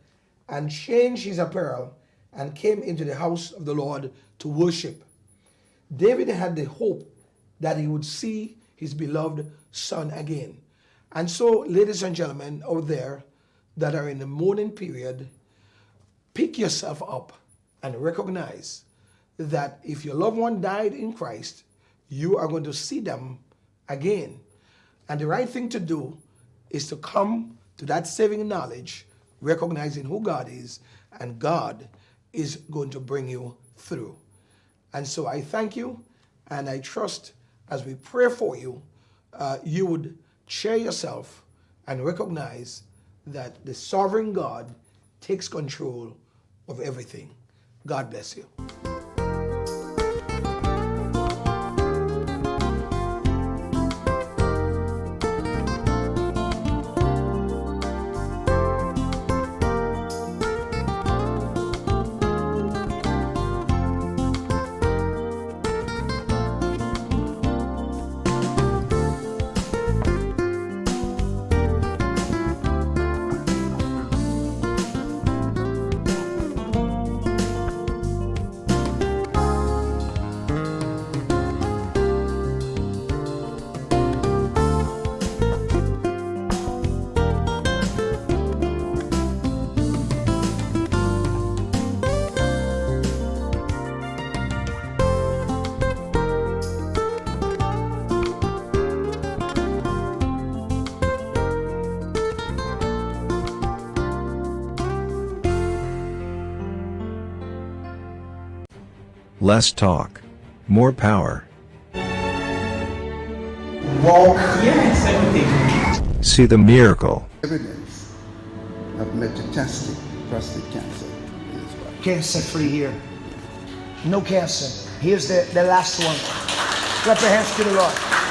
and changed his apparel and came into the house of the Lord to worship. David had the hope that he would see his beloved son again. And so, ladies and gentlemen out there that are in the mourning period, pick yourself up and recognize that if your loved one died in Christ, you are going to see them again. And the right thing to do is to come to that saving knowledge, recognizing who God is, and God is going to bring you through. And so I thank you, and I trust as we pray for you, you would cheer yourself and recognize that the sovereign God takes control of everything. God bless you. Less talk, more power. Walk. Yes, everything. See the miracle. Evidence of metastatic prostate cancer in his body. Cancer free here. No cancer. Here's the last one. Clap your hands to the Lord.